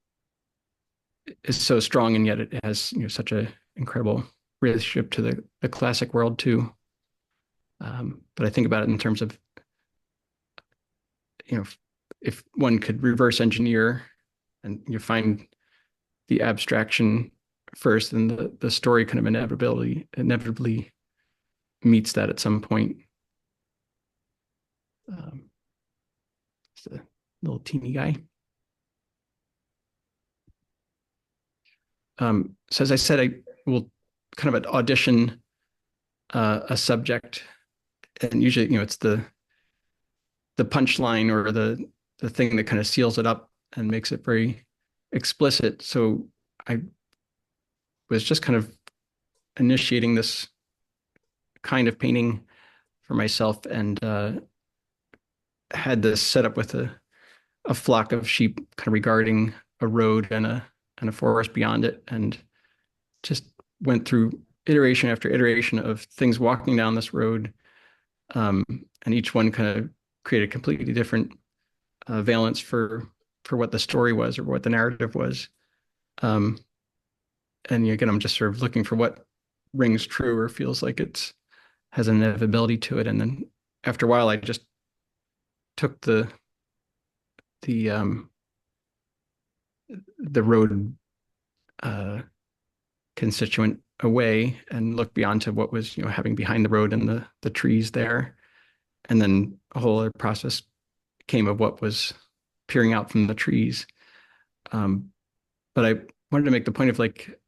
is so strong, and yet it has such a incredible relationship to the classic world too. But I think about it in terms of you know if one could reverse engineer and you find the abstraction first, then the story kind of inevitably meets that at some point. Um, it's a little teeny guy. So as I said, I will kind of audition a subject, and usually, it's the punchline or the thing that kind of seals it up and makes it very explicit. So I was just kind of initiating this kind of painting for myself, and had this set up with a flock of sheep kind of regarding a road and a forest beyond it, and just went through iteration after iteration of things walking down this road, um, and each one kind of created a completely different valence for what the story was or what the narrative was. Um, and again, I'm just sort of looking for what rings true or feels like it's has an inevitability to it. And then after a while, I just took the the road uh, constituent away and looked beyond to what was having behind the road and the trees there. And then a whole other process came of what was peering out from the trees. Um, but I wanted to make the point of like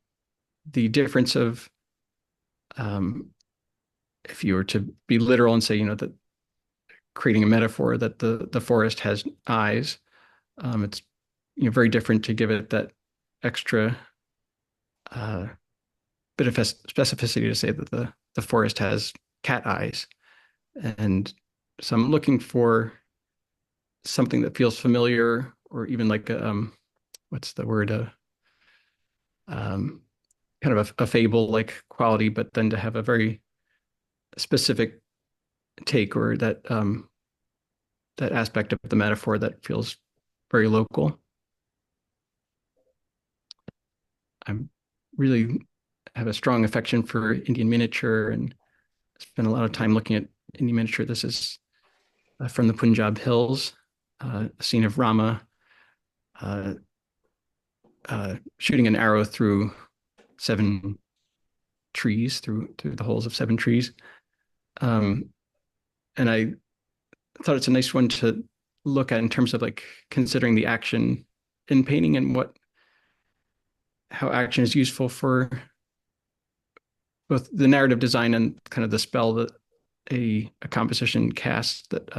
the difference of um, if you were to be literal and say, that creating a metaphor that the forest has eyes, it's very different to give it that extra uh, bit of specificity to say that the forest has cat eyes. And so I'm looking for something that feels familiar, or even like what's the word? Um, Kind of a fable like quality, but then to have a very specific take, or that aspect of the metaphor that feels very local. I'm really have a strong affection for Indian miniature and spend a lot of time looking at Indian miniature. This is from the Punjab Hills, a scene of Rama uh, shooting an arrow through 7 trees, through the holes of 7 trees. Um, and I thought it's a nice one to look at in terms of like considering the action in painting and how action is useful for both the narrative design and kind of the spell that a composition casts, that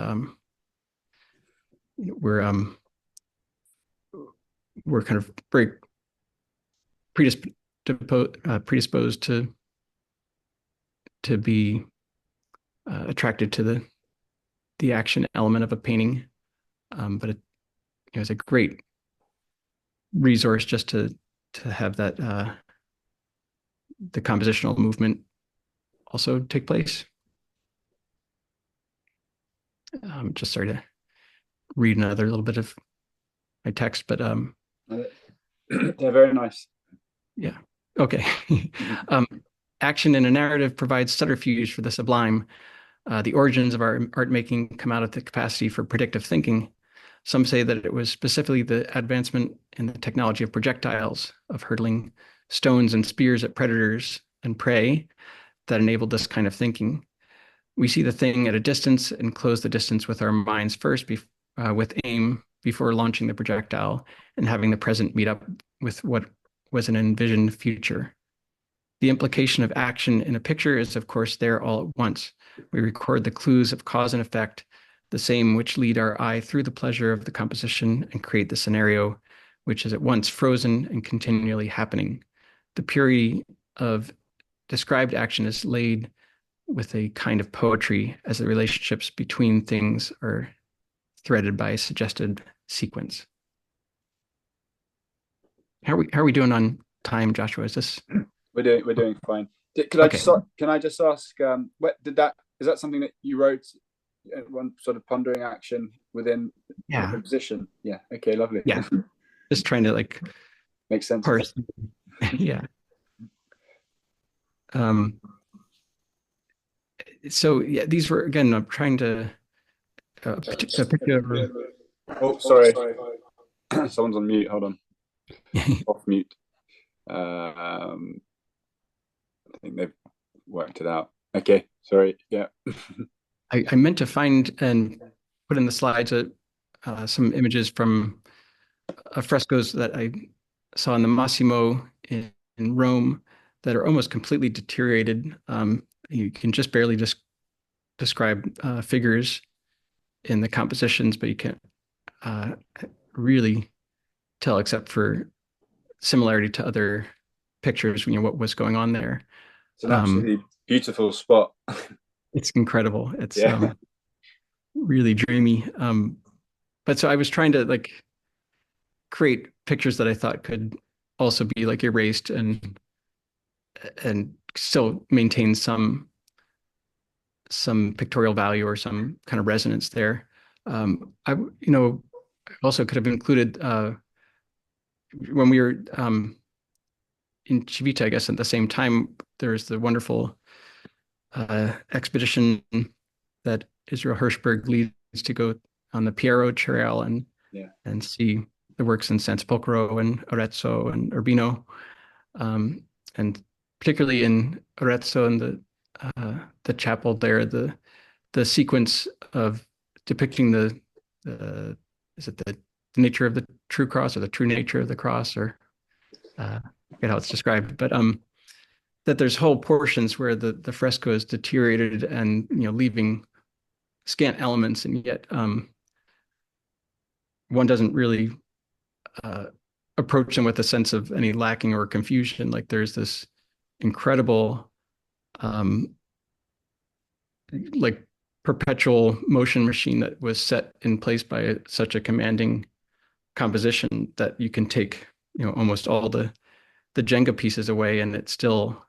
we're we're kind of very predisposed to be attracted to the action element of a painting. But it's a great resource just to have that the compositional movement also take place. Just sorry to read another little bit of my text, but Yeah, very nice. yeah. Okay. um, Action in a narrative provides subterfuge for the sublime. The origins of our art making come out of the capacity for predictive thinking. Some say that it was specifically the advancement in the technology of projectiles, of hurtling stones and spears at predators and prey, that enabled this kind of thinking. We see the thing at a distance and close the distance with our minds first, with aim before launching the projectile and having the present meet up with what was an envisioned future. The implication of action in a picture is, of course, there all at once. We record the clues of cause and effect, the same which lead our eye through the pleasure of the composition and create the scenario, which is at once frozen and continually happening. The purity of described action is laid with a kind of poetry as the relationships between things are threaded by a suggested sequence. How are we doing on time, Joshua? Is this We're doing fine. okay? Can I just ask, what did that is that something that you wrote, one sort of pondering action within the Yeah, composition? Yeah. Okay. Lovely. yeah. Just trying to like Makes sense. parse. Yeah. Um, so yeah, these were again. I'm trying to a particular. Oh, sorry. Someone's on mute. Hold on. I, Off mute. I think they've worked it out. Okay. Sorry. Yeah. I meant to find and put in the slides some images from frescoes that I saw in the Massimo in Rome that are almost completely deteriorated. You can just barely just describe figures in the compositions, but you can't uh, really tell except for similarity to other pictures, what was going on there. It's an Um, absolutely beautiful spot. it's incredible. It's Yeah. really dreamy. But so I was trying to like create pictures that I thought could also be like erased and still maintain some pictorial value or some kind of resonance there. I also could have included when we were in Civita, I guess at the same time, there's the wonderful expedition that Israel Hirschberg leads to go on the Piero Trail Yeah. and see the works in San Sepolcro and Arezzo and Urbino, and particularly in Arezzo and the chapel there, the sequence of depicting the is it the nature of the true cross or the true nature of the cross or I forget how it's described, but that there's whole portions where the fresco is deteriorated and leaving scant elements, and yet one doesn't really uh, approach them with a sense of any lacking or confusion. Like there's this incredible um, like perpetual motion machine that was set in place by such a commanding composition that you can take almost all the Jenga pieces away and it still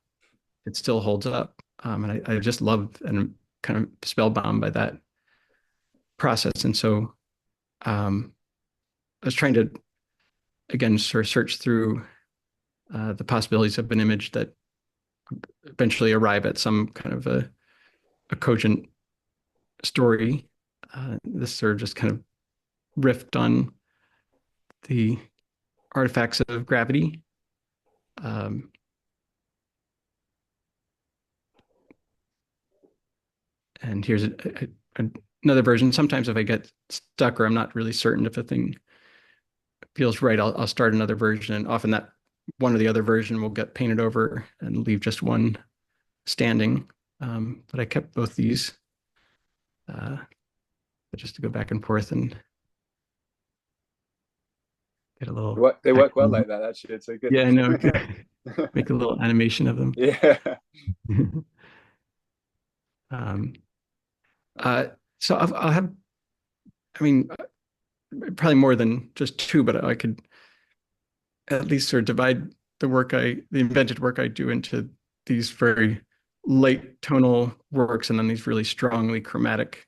holds up. And I just love and I'm kind of spellbound by that process. And so I was trying to again sort of search through the possibilities of an image that eventually arrive at some kind of a cogent story. This sort of just kind of riffed on the artifacts of gravity. Um, and here's another version. Sometimes if I get stuck or I'm not really certain if a thing feels right, I'll start another version. And often that one or the other version will get painted over and leave just one standing. But I kept both these uh, just to go back and forth and get a little They work well action. like that. Actually, it's so good. Yeah, I know. Make a little animation of them. Yeah. um, uh, so I'll have, I mean, probably more than just two, but I could at least sort of divide the invented work I do into these very light tonal works and then these really strongly chromatic,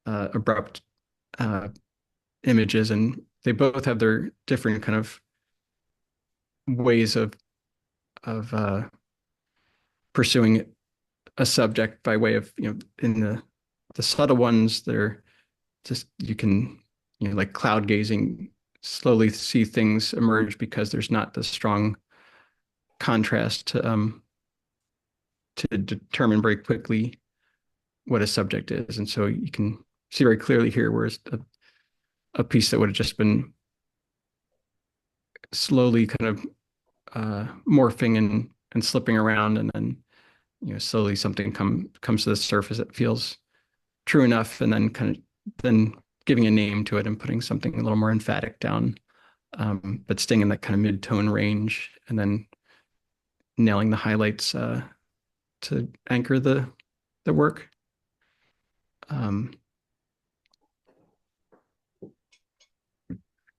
abrupt uh, images. And they both have their different kind of ways of pursuing a subject by way of, in the subtle ones, they're just, you can, like cloud gazing, slowly see things emerge because there's not the strong contrast to determine very quickly what a subject is. And so you can see very clearly here, whereas a piece that would have just been slowly kind of morphing and slipping around, and then slowly something comes to the surface that feels true enough, and then kind of then giving a name to it and putting something a little more emphatic down, but staying in that kind of mid-tone range, and then nailing the highlights to anchor the work. Um,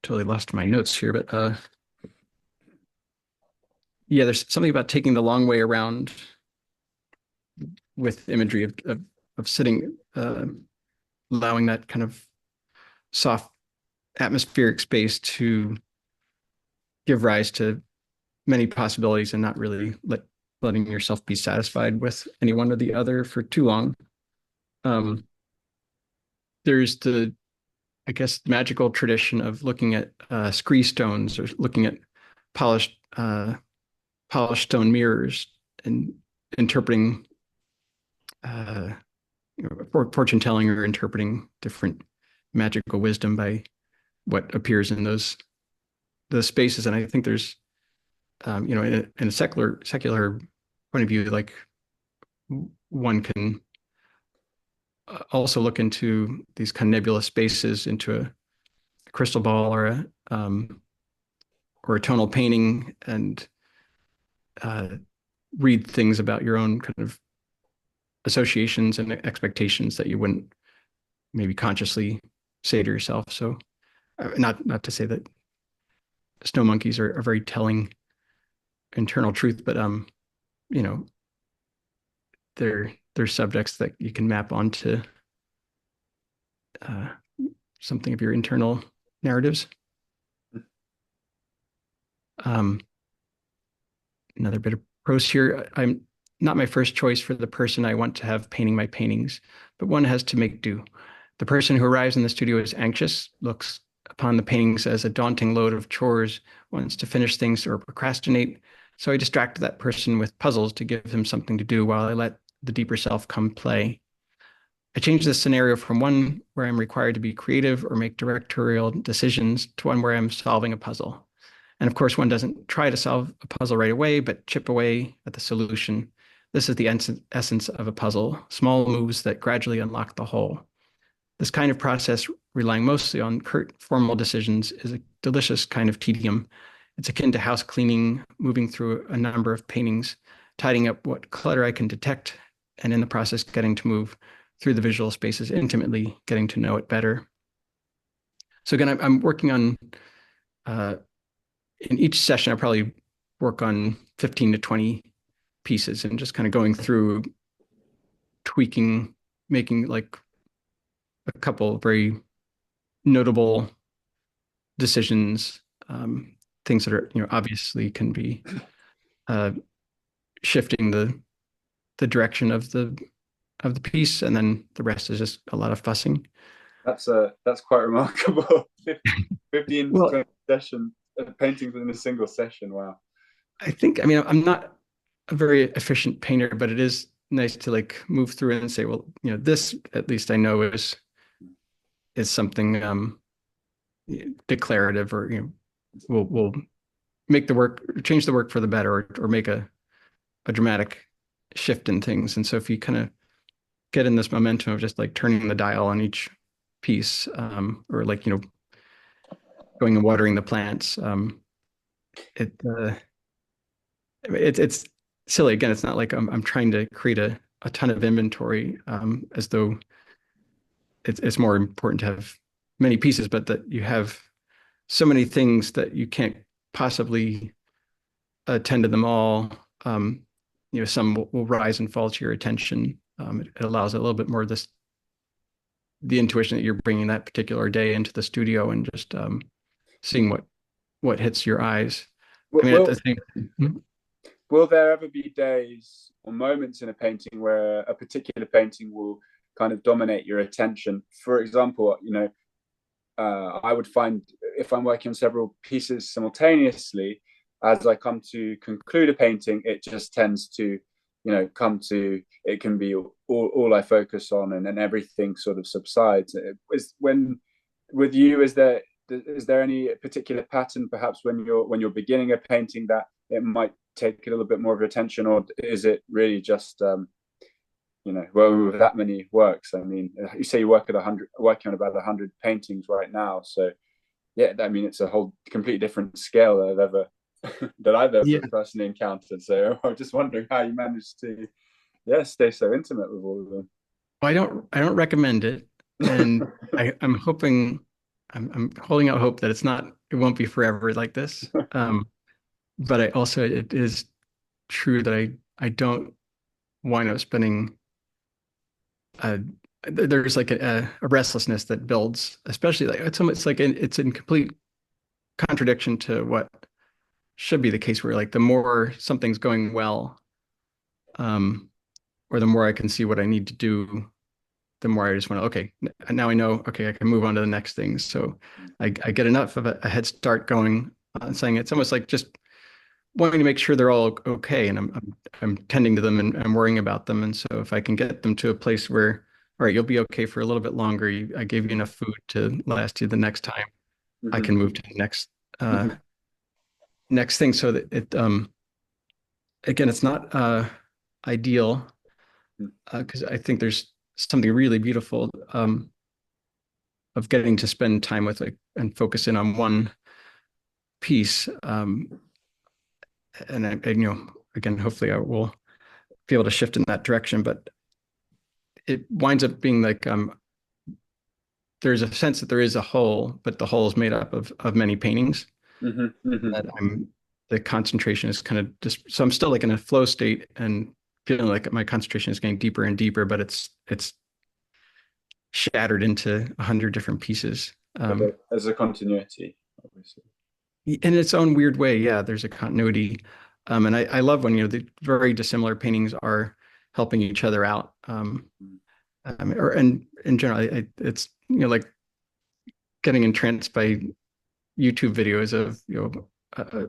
Totally lost my notes here, but yeah, there's something about taking the long way around with imagery of sitting, allowing that kind of soft atmospheric space to give rise to many possibilities, and not really letting yourself be satisfied with any one or the other for too long. Um, there's the, I guess, magical tradition of looking at scree stones, or looking at polished polished stone mirrors, and interpreting uh, fortune telling, or interpreting different magical wisdom by what appears in those spaces. And I think there's, in a secular point of view, like one can also look into these kind of nebulous spaces, into a crystal ball, or a tonal painting, and uh, read things about your own kind of associations and expectations that you wouldn't maybe consciously say to yourself. So, not to say that snow monkeys are very telling internal truth, but you know, they're subjects that you can map onto uh, something of your internal narratives. Um, Another bit of prose here. I'm not my first choice for the person I want to have painting my paintings, but one has to make do. The person who arrives in the studio is anxious, looks upon the paintings as a daunting load of chores, wants to finish things or procrastinate. So I distract that person with puzzles to give him something to do while I let the deeper self come play. I change this scenario from one where I'm required to be creative or make directorial decisions to one where I'm solving a puzzle. And of course, one doesn't try to solve a puzzle right away, but chip away at the solution. This is the essence of a puzzle, small moves that gradually unlock the whole. This kind of process, relying mostly on curt formal decisions, is a delicious kind of tedium. It's akin to house cleaning, moving through a number of paintings, tidying up what clutter I can detect, and in the process, getting to move through the visual spaces intimately, getting to know it better. So again, I'm working on, uh, in each session, I probably work on 15 to 20 pieces, and just kind of going through, tweaking, making like a couple very notable decisions, things that are, obviously can be uh, shifting the direction of the piece, and then the rest is just a lot of fussing. That's quite remarkable. 15 to Well, 20 session paintings within a single session. Wow. I think, I mean, I'm not a very efficient painter, but it is nice to like move through it and say, well, this at least I know is something declarative, or will make the work, change the work for the better, or make a dramatic shift in things. And so if you kind of get in this momentum of just like turning the dial on each piece, or like going and watering the plants, it it's silly. Again, it's not like I'm trying to create a ton of inventory, as though it's more important to have many pieces, but that you have so many things that you can't possibly attend to them all. Um, some will rise and fall to your attention. It allows a little bit more of this the intuition that you're bringing that particular day into the studio and just seeing what hits your eyes. I mean, at the Will same. Mhm. will there ever be days or moments in a painting where a particular painting will kind of dominate your attention? For example, I would find if I'm working on several pieces simultaneously, as I come to conclude a painting, it just tends to, come to, it can be all I focus on, and then everything sort of subsides. Is when with you, is there any particular pattern, perhaps when you're beginning a painting, that it might take a little bit more of your attention, or is it really just well, with that many works, I mean, you say you working on about 100 paintings right now. So yeah, I mean, it's a whole completely different scale that I've Yeah, ever personally encountered. So I'm just wondering how you managed to, yeah, stay so intimate with all of them. well, I don't recommend it, and I'm hoping I'm holding out hope that it won't be forever like this. But I also it is true that I don't wind up spending a there's like a restlessness that builds, especially like it's like it's in complete contradiction to what should be the case where like the more something's going well, um, or the more I can see what I need to do, the more I just want to, okay, now I know, okay, I can move on to the next thing. So I get enough of a head start going on saying it's almost like just wanting to make sure they're all okay. And I'm tending to them and I'm worrying about them. And so if I can get them to a place where, all right, you'll be okay for a little bit longer. I gave you enough food to last you the next time. I Mm-hmm. can move to the Mm-hmm. next thing so that again, it's not ideal because I think there's something really beautiful of getting to spend time with it and focus in on one piece. Again, hopefully I will be able to shift in that direction. But it winds up being like there's a sense that there is a whole, but the whole is made up of many paintings. Mm-hmm. Mm-hmm. That the concentration is kind of just so I'm still like in a flow state and feeling like my concentration is getting deeper and deeper, but it's shattered into 100 different pieces. But there's a continuity, obviously. In its own weird way, yeah, there's a continuity. And I love when, the very dissimilar paintings are helping each other out. Or and in general, it's, like getting entranced by YouTube videos of, a,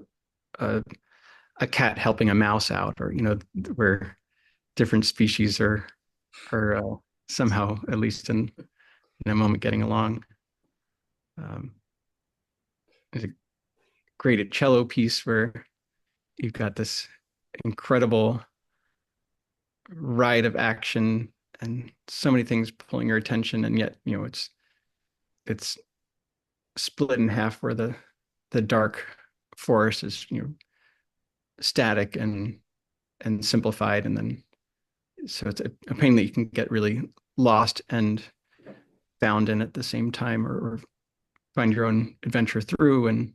a, a cat helping a mouse out, or, where different species are somehow, at least in a moment, getting along. Um, there's a great cello piece where you've got this incredible ride of action and so many things pulling your attention, and yet it's split in half where the dark forest is static and simplified, and then so it's a painting that you can get really lost and found in at the same time, or find your own adventure through, and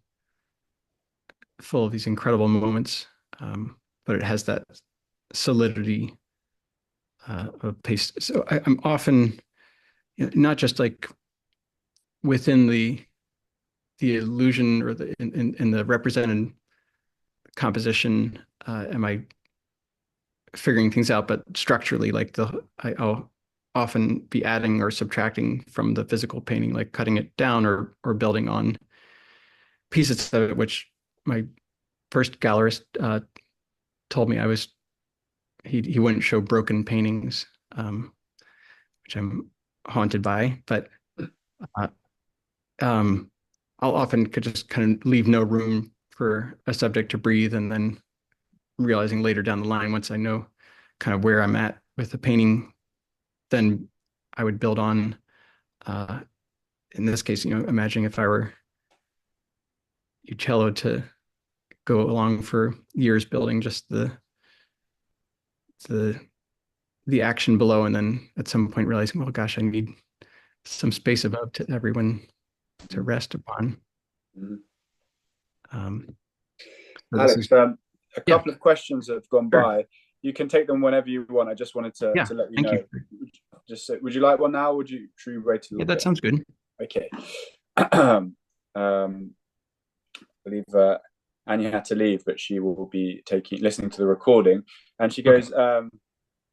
full of these incredible moments. But it has that solidity of pace. So I'm often, not just like within the illusion or in the represented composition, am I figuring things out, but structurally, like I'll often be adding or subtracting from the physical painting, like cutting it down or building on pieces of it, which my first gallerist told me he wouldn't show broken paintings, which I'm haunted by. But uh, um, I'll often could just kind of leave no room for a subject to breathe, and then realizing later down the line, once I know kind of where I'm at with the painting, then I would build on. Uh, in this case, imagining if I were Uccello to go along for years building just the the action below, and then at some point realizing, well, gosh, I need some space above to everyone to rest upon. Mm-hmm. Um, So this Alex, is a yeah, couple of questions have gone sure. by. You can take them whenever you want. I just wanted Yeah, to let you thank know. you. Just say, would you like one now? Or would you should we wait a Yeah, little that bit? sounds good. Okay. um, I believe Anya had to leave, but she will be taking listening to the recording. And she Okay. goes,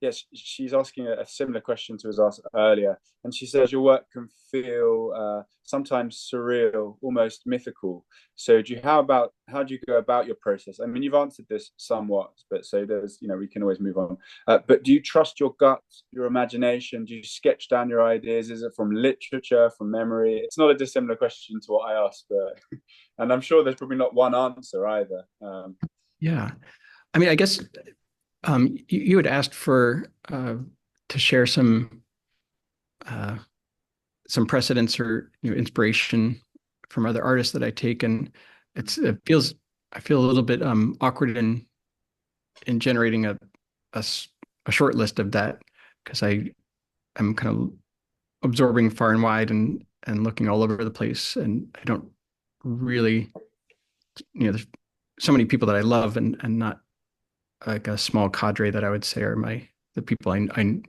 yes, she's asking a similar question to us asked earlier, and she says your work can feel sometimes surreal, almost mythical. So, how do you go about your process? I mean, you've answered this somewhat, but so there's we can always move on. But do you trust your gut, your imagination? Do you sketch down your ideas? Is it from literature, from memory? It's not a dissimilar question to what I asked, and I'm sure there's probably not one answer either. Yeah. I mean, I guess you had asked for to share uh, some precedents or inspiration from other artists that I take, and it feels I feel a little bit awkward in generating a a short list of that because I'm kind of absorbing far and wide and looking all over the place, and I don't really there's so many people that I love and not like a small cadre that I would say are the people I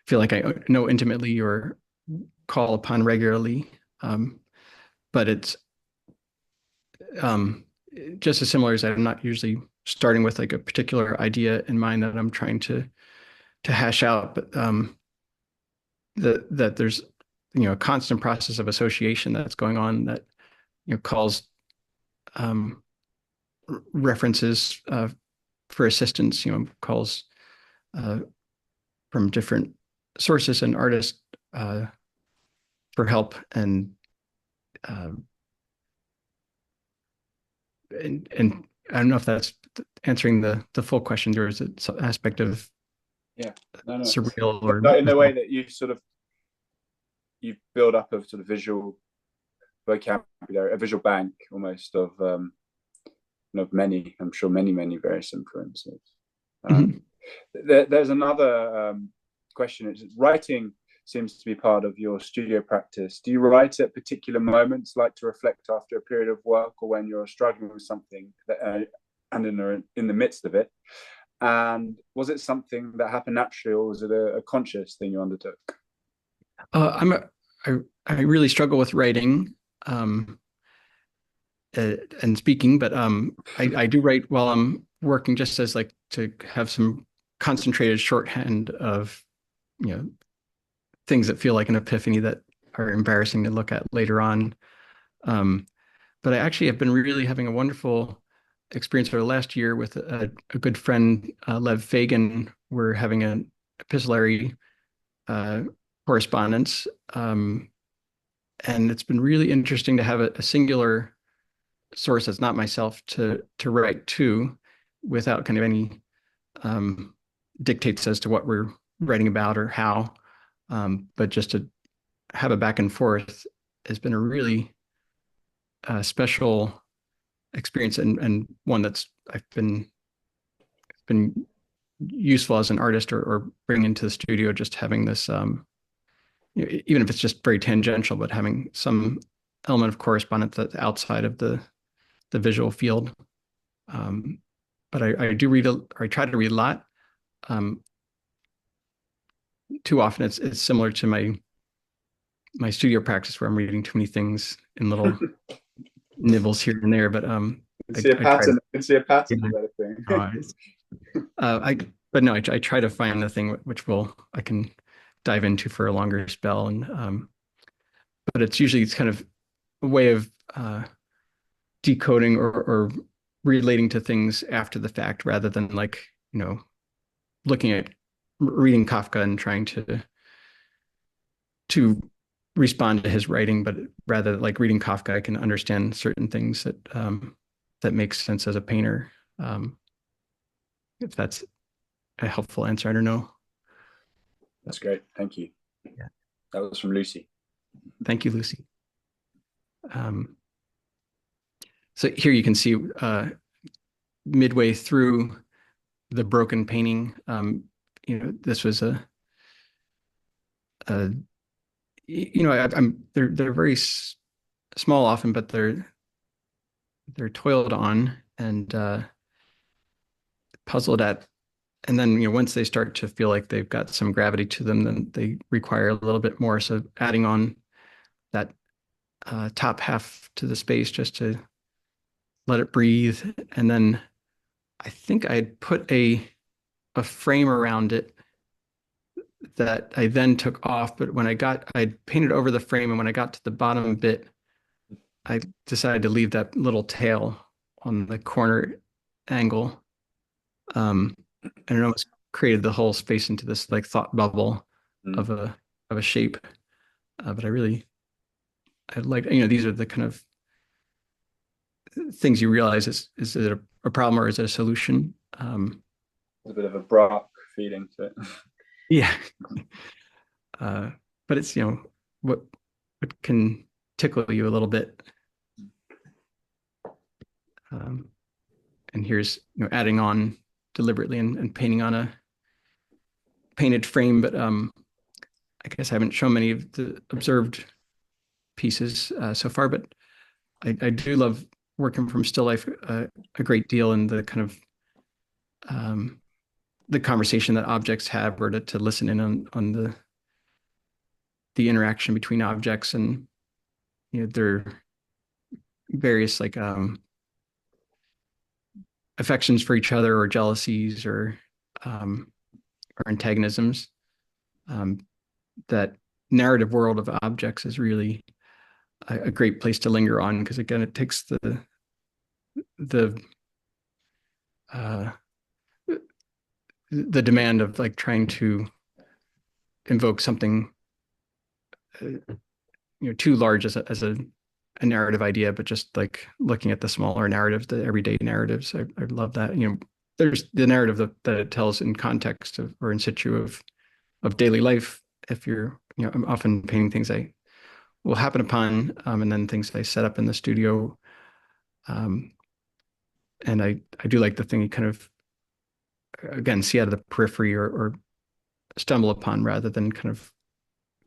feel like I know intimately or call upon regularly. But it's um, just as similar as I'm not usually starting with like a particular idea in mind that I'm trying to hash out, but that there's a constant process of association that's going on that calls um, references for assistance, calls uh, from different sources and artists uh, for help uh, and I don't know if that's answering the full question. There is an aspect of Yeah, no, no. surreal or But in the way mythical. that you build up a sort of visual vocabulary, a visual bank almost of many, I'm sure many various influences. Um, Mhm. there's another question. Writing seems to be part of your studio practice. Do you write at particular moments, like to reflect after a period of work, or when you're struggling with something and in the midst of it? And was it something that happened naturally, or was it a conscious thing you undertook? I'm a, I I really struggle with writing um, and speaking, but I do write while I'm working, just as like to have some concentrated shorthand of you know things that feel like an epiphany that are embarrassing to look at later on. Um, but I actually have been really having a wonderful experience over the last year with a good friend, Lev Fagan. We're having an epistolary uh, correspondence. And it's been really interesting to have a singular source that's not myself to write to without kind of any um, dictates as to what we're writing about or how. But just to have a back and forth has been a really special experience and one that's I've been useful as an artist or bring into the studio just having this even if it's just very tangential but having some element of correspondence that's outside of the visual field. um, but I do read or I try to read a lot. um, Too often it's similar to my studio practice where I'm reading too many things in little nibbles here and there, but I try to See a you pattern know, developing. uh, I but no, I try to find the thing which will I can dive into for a longer spell, and but it's kind of a way of decoding or relating to things after the fact rather than like looking at reading Kafka and trying to respond to his writing, but rather like reading Kafka, I can understand certain things that makes sense as a painter. Um, if that's a helpful answer, I don't know. That's great. Thank you. Yeah. That was from Lucy. Thank you, Lucy. Um, so here you can see midway through the broken painting. This was a I'm they're very small often, but they're toiled on, and puzzled at. And then, once they start to feel like they've got some gravity to them, then they require a little bit more. So adding on that top half to the space just to let it breathe. And then I think I'd put a frame around it that I then took off. But I painted over the frame, and when I got to the bottom bit, I decided to leave that little tail on the corner angle. Um, and it almost created the whole space into this like thought bubble Mm. of a shape. But I like, these are the kind of things you realize, is it a problem or is it a solution? There's a bit of a Brock feeling to it. Yeah. Uh, but it's, what can tickle you a little bit. Um, and here's, adding on deliberately and painting on a painted frame. But I guess I haven't shown many of the observed pieces so far, but I do love working from still life a great deal, in the kind of um, the conversation that objects have, or to listen in on the interaction between objects, and their various like affections for each other, or jealousies, um, or antagonisms. Um, that narrative world of objects is really a great place to linger on, because again, it takes the uh, the demand of like trying to invoke something too large as a narrative idea, but just like looking at the smaller narratives, the everyday narratives. I love that. There's the narrative that it tells in context of, or in situ of daily life. If I'm often painting things I will happen upon, and then things I set up in the studio. Um, and I do like the thing you kind of, again, see out of the periphery, or stumble upon, rather than kind of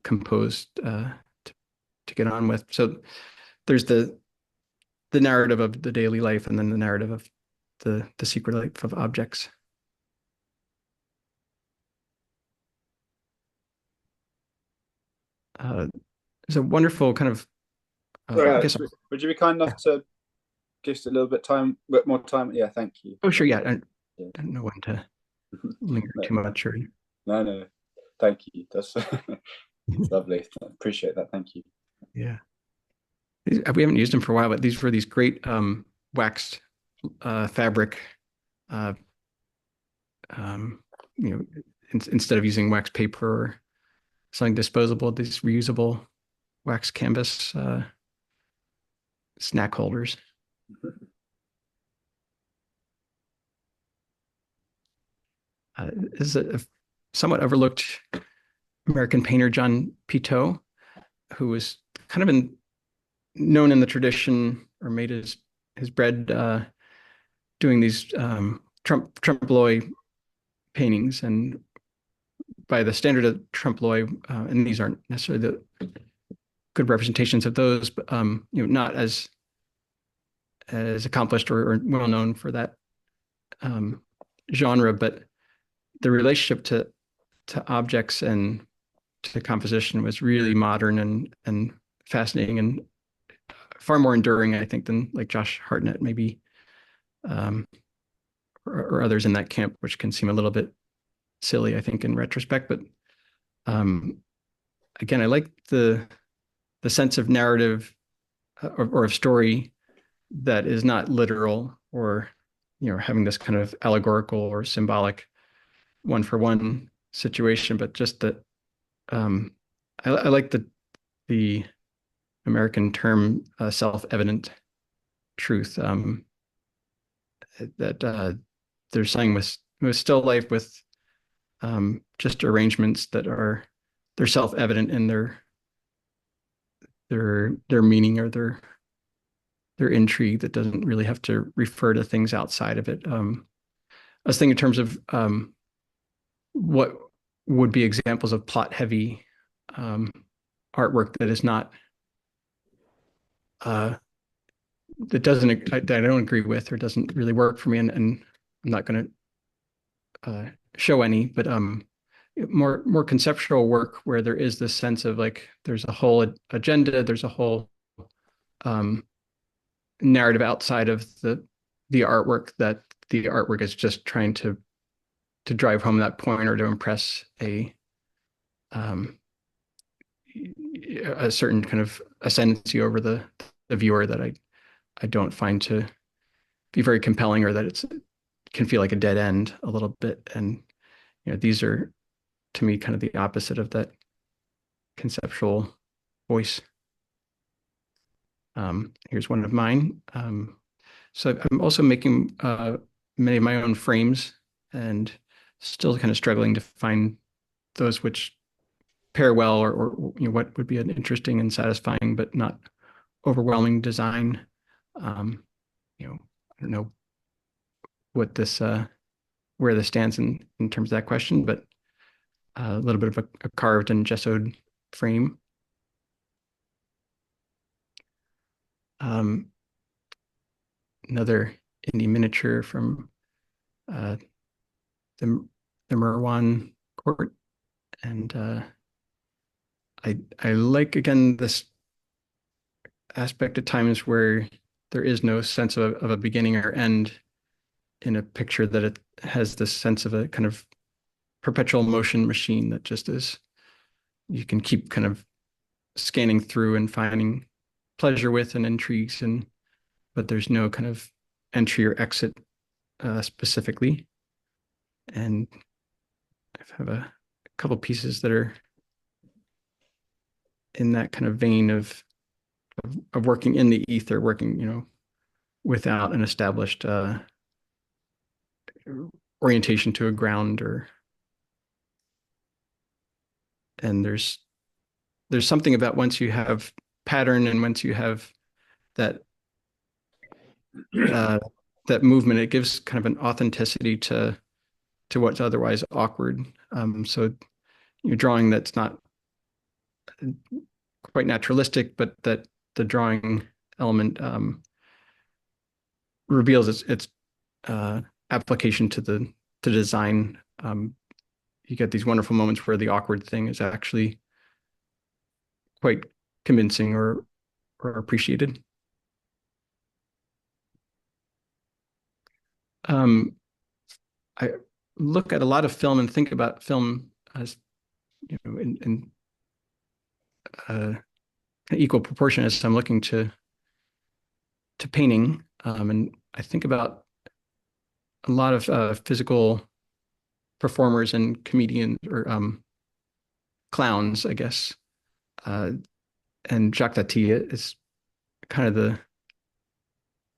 composed to, to get on with. So there's the narrative of the daily life, and then the narrative of the secret life of objects. There's a wonderful kind of, Sorry, I guess. Alex, would you be kind enough to give us a little bit more time? Yeah, thank you. Oh, sure, yeah. I Yeah. don't know when to linger No, too much, or no, thank you. That's lovely. Appreciate that. Thank you. yeah. We haven't used them for a while, but these were these great waxed fabric. Uh, um, you know, instead of using wax paper or something disposable, these reusable wax canvas snack holders. Is a somewhat overlooked American painter, John Pitot, who was kind of known in the tradition, or made his bread doing these trompe l'oeil paintings. And by the standard of trompe l'oeil, and these aren't necessarily the good representations of those, but not as accomplished or well known for that um, genre, but the relationship to objects and to composition was really modern and fascinating, and far more enduring, I think, than like Josh Hartnett maybe, um, or others in that camp, which can seem a little bit silly, I think, in retrospect. But um, again, I like the sense of narrative, or of story, that is not literal, or having this kind of allegorical or symbolic one for one situation, but just that I like the American term self-evident truth, that they're saying with still life, with just arrangements that they're self-evident in their meaning, or their intrigue, that doesn't really have to refer to things outside of it. I was thinking in terms of what would be examples of plot heavy um, artwork that is not uh, that doesn't, that I don't agree with or doesn't really work for me, and I'm not going to show any, but more conceptual work where there is this sense of like there's a whole agenda, there's a whole um, narrative outside of the artwork, that the artwork is just trying to drive home that point or to impress um, a certain kind of ascendancy over the viewer that I don't find to be very compelling, or that it's can feel like a dead end a little bit. And these are to me kind of the opposite of that conceptual voice. Here's one of mine. So I'm also making many of my own frames, and still kind of struggling to find those which pair well, or what would be an interesting and satisfying but not overwhelming design. Um, I don't know what this where this stands in terms of that question, but a little bit of a carved and gessoed frame. Um, Another indie miniature from uh, the the Merwan court, and I like again this aspect at times where there is no sense of a beginning or end in a picture, that it has this sense of a kind of perpetual motion machine that just is, you can keep kind of scanning through and finding pleasure with and intrigues, and but there's no kind of entry or exit specifically. And I have a couple pieces that are in that kind of vein of working in the ether, working without an established orientation to a ground, or and there's something about once you have pattern, and once you have that uh, that movement, it gives kind of an authenticity to what's otherwise awkward. So you're drawing that's not quite naturalistic, but that the drawing element reveals its uh, application to the design. You get these wonderful moments where the awkward thing is actually quite convincing, or appreciated. Um, I look at a lot of film and think about film as in uh, equal proportion as I'm looking to painting, and I think about a lot of physical performers and comedians, or clowns, I guess. Uh, and Jacques Tati is kind of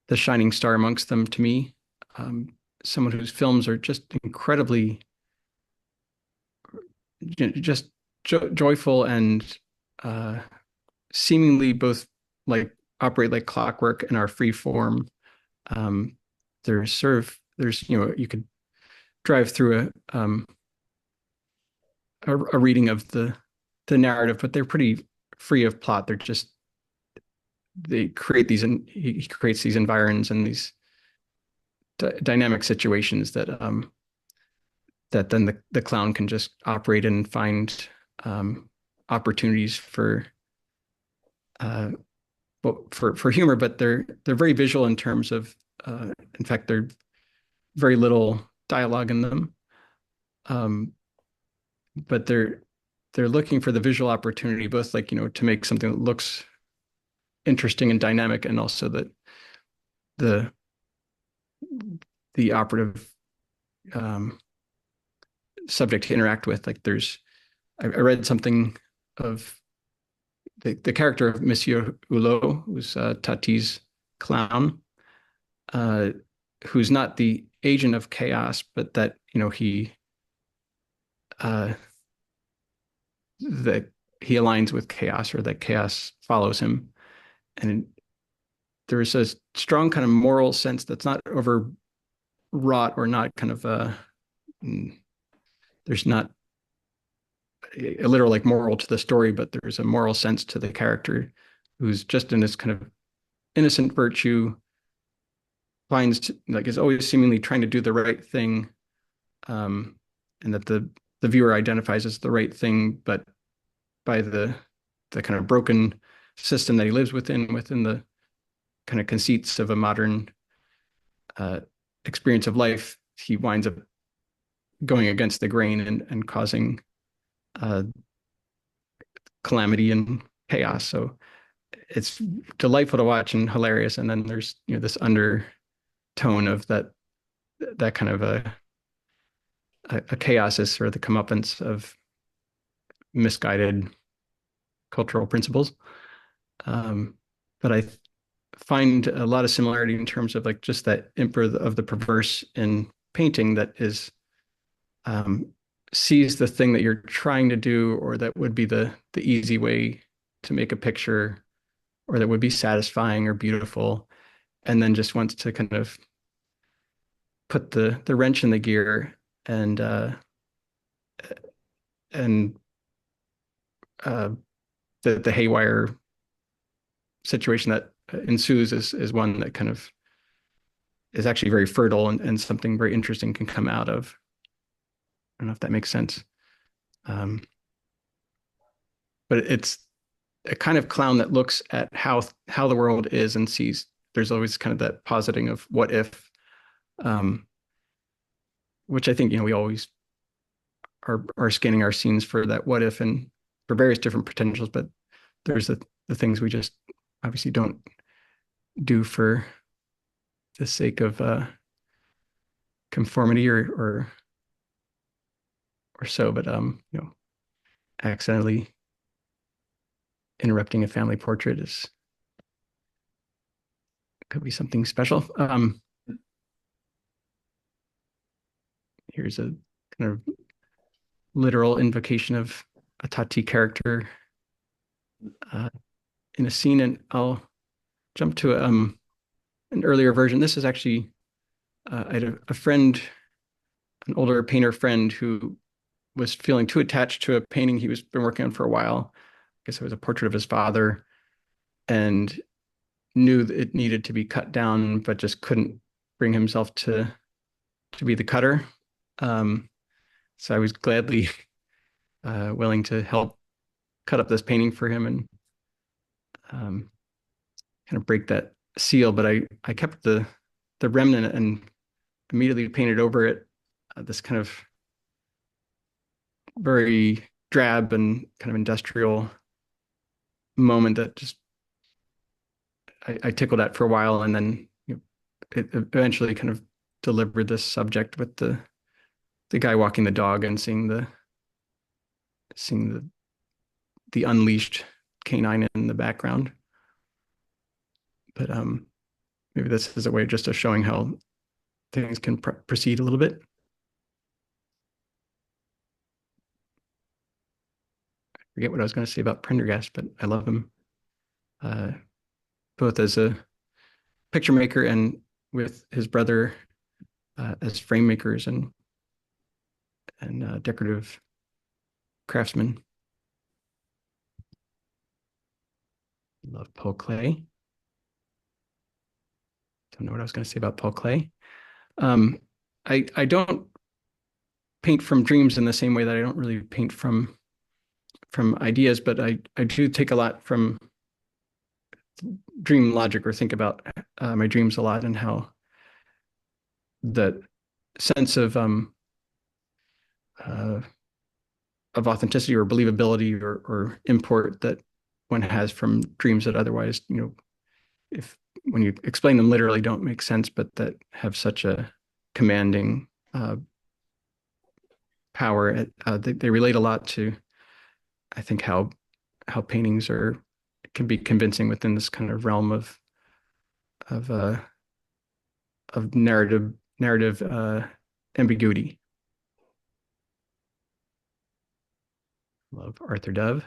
the shining star amongst them to me. Um, Someone whose films are just incredibly just joyful, and uh, seemingly both like operate like clockwork and are free form. Um, there's you could drive through a reading of the narrative, but they're pretty free of plot. They're just they create these, and he creates these environs and these dynamic situations that then the clown can just operate in and find opportunities for well, for humor, but they're very visual in terms of in fact, there's very little dialogue in them. Um, but they're looking for the visual opportunity, both like to make something that looks interesting and dynamic, and also that the the operative um, subject to interact with. Like I read something of the character of Monsieur Hulot, who's Tati's clown, uh, who's not the agent of chaos, but that uh, that he aligns with chaos, or that chaos follows him. And there's a strong kind of moral sense that's not overwrought, or not kind of there's not a literal like moral to the story, but there's a moral sense to the character, who's just in this kind of innocent virtue finds like is always seemingly trying to do the right thing, um, and that the viewer identifies as the right thing, but by the kind of broken system that he lives within the kind of conceits of a modern uh, experience of life, he winds up going against the grain and causing uh, calamity and chaos. So it's delightful to watch and hilarious. And then there's this undertone of that kind of a chaos is sort of the comeuppance of misguided cultural principles. Um, but I find a lot of similarity in terms of like just that imper of the perverse in painting that is um, sees the thing that you're trying to do, or that would be the easy way to make a picture, or that would be satisfying or beautiful, and then just wants to kind of put the wrench in the gear and uh, the haywire situation that ensues is one that kind of is actually very fertile, and something very interesting can come out of. I don't know if that makes sense. Um, but it's a kind of clown that looks at how the world is and sees there's always kind of that positing of what if, um, which I think we always are scanning our scenes for that what if and for various different potentials, but there's the things we just obviously don't do for the sake of conformity or so, but accidentally interrupting a family portrait is could be something special. Here's a kind of literal invocation of a Tati character uh, in a scene, and I'll jump to an earlier version. This is actually I had a friend, an older painter friend, who was feeling too attached to a painting he was been working on for a while. I guess it was a portrait of his father, and knew that it needed to be cut down, but just couldn't bring himself to be the cutter. Um, so I was gladly willing to help cut up this painting for him and um, kind of break that seal. But I kept the remnant and immediately painted over it this kind of very drab and kind of industrial moment that just I tickled at for a while, and then it eventually kind of delivered this subject with the guy walking the dog and seeing the unleashed canine in the background. But maybe this is a way just of showing how things can proceed a little bit. I forget what I was going to say about Prendergast, but I love him uh, both as a picture maker and with his brother as frame makers and decorative craftsmen. Love Paul Klee. Don't know what I was going to say about Paul Klee. Um, I don't paint from dreams in the same way that I don't really paint from ideas, but I do take a lot from dream logic, or think about my dreams a lot, and how the sense uh, of authenticity or believability or import that one has from dreams that otherwise, if when you explain them literally don't make sense, but that have such a commanding power. They relate a lot to, I think, how paintings can be convincing within this kind of realm of uh, of narrative ambiguity. Love Arthur Dove.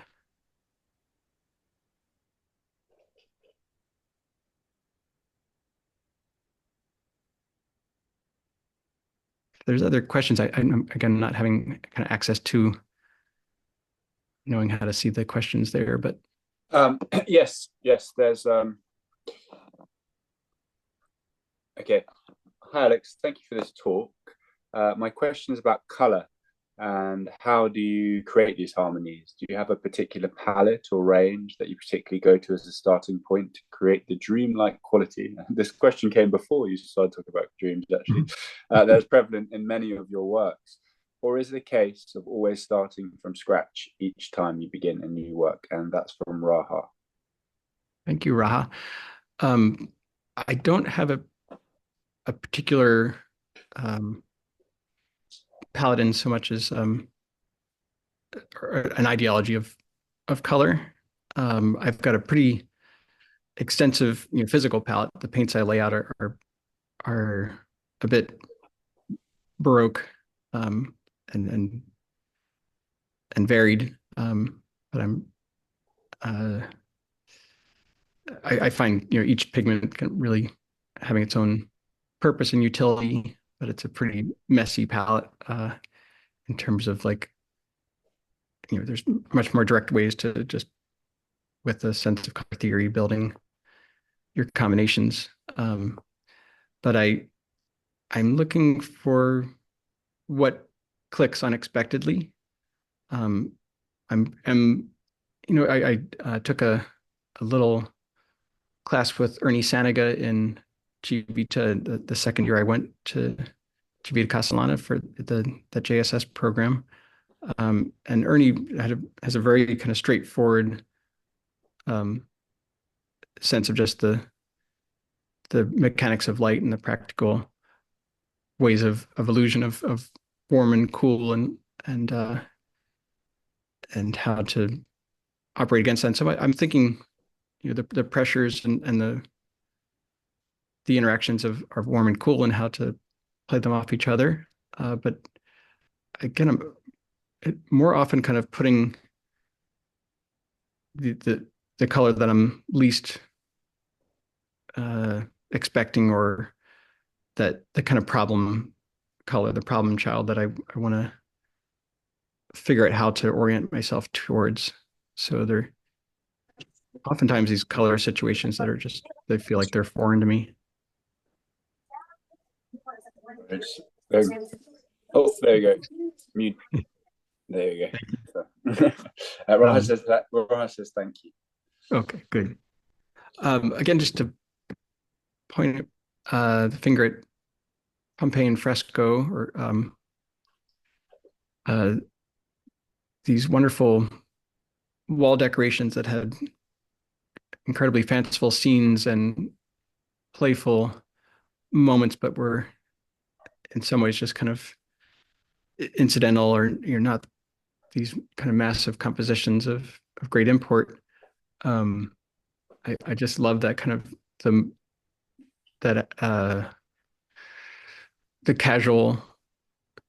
If there's other questions, I'm again not having kind of access to knowing how to see the questions there, but yes, yes. There's Okay. Hi, Alex. Thank you for this talk. My question is about color and how do you create these harmonies? Do you have a particular palette or range that you particularly go to as a starting point to create the dreamlike quality? This question came before you started talking about dreams, actually. Mhm. That's prevalent in many of your works. Or is it a case of always starting from scratch each time you begin a new work? And that's from Raha. Thank you, Raha. Um, I don't have a particular um, palette in so much as or an ideology of color. I've got a pretty extensive, physical palette. The paints I lay out are a bit baroque, um, and and varied. But uh, I find each pigment can really having its own purpose and utility, but it's a pretty messy palette in terms of like there's much more direct ways to just with a sense of color theory building your combinations. But I'm looking for what clicks unexpectedly. Um, I'm I took a little class with Ernie Saniga in Civita the second year I went to Civita Castellana for the JSS program. And Ernie has a very kind of straightforward um, sense of just the mechanics of light and the practical ways of illusion of warm and cool and uh, and how to operate against that. And so I'm thinking, the pressures and the interactions of warm and cool and how to play them off each other. But again, I'm more often kind of putting the color that I'm least uh, expecting, or that the kind of problem color, the problem child that I want to figure out how to orient myself towards. So there oftentimes these color situations that are just they feel like they're foreign to me. It's, oh, there you go. Mute. There you go. So, Um, Raha says thank you. okay, good. Again, just to point the finger at Pompeian fresco, or uh, these wonderful wall decorations that had incredibly fanciful scenes and playful moments, but were in some ways just kind of incidental, or not these kind of massive compositions of great import. Um, I just love that kind of that the casual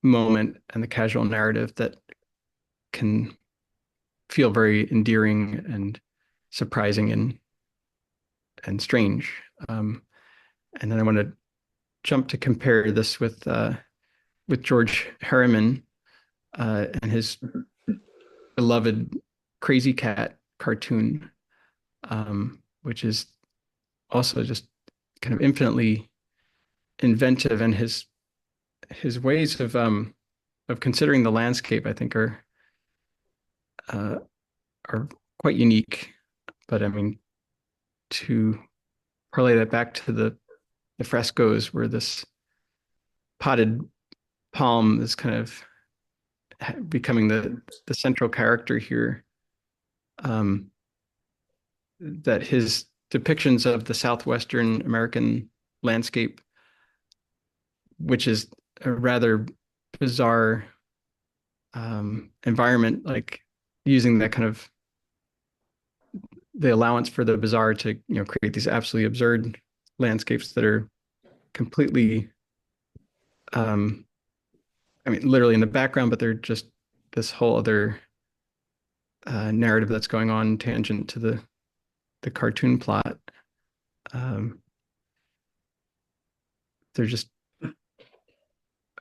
moment and the casual narrative that can feel very endearing and surprising and strange. Um, and then I want to jump to compare this with George Harriman and his beloved Crazy Cat cartoon, which is also just kind of infinitely inventive, and his ways of considering the landscape, I think, uh, are quite unique. But I mean, to parlay that back to the frescoes, where this potted palm is kind of becoming the central character here. Um, that his depictions of the southwestern American landscape, which is a rather bizarre environment, like using that kind of the allowance for the bizarre to create these absolutely absurd landscapes that are completely um, I mean literally in the background, but they're just this whole other narrative that's going on tangent to the cartoon plot. um, they're just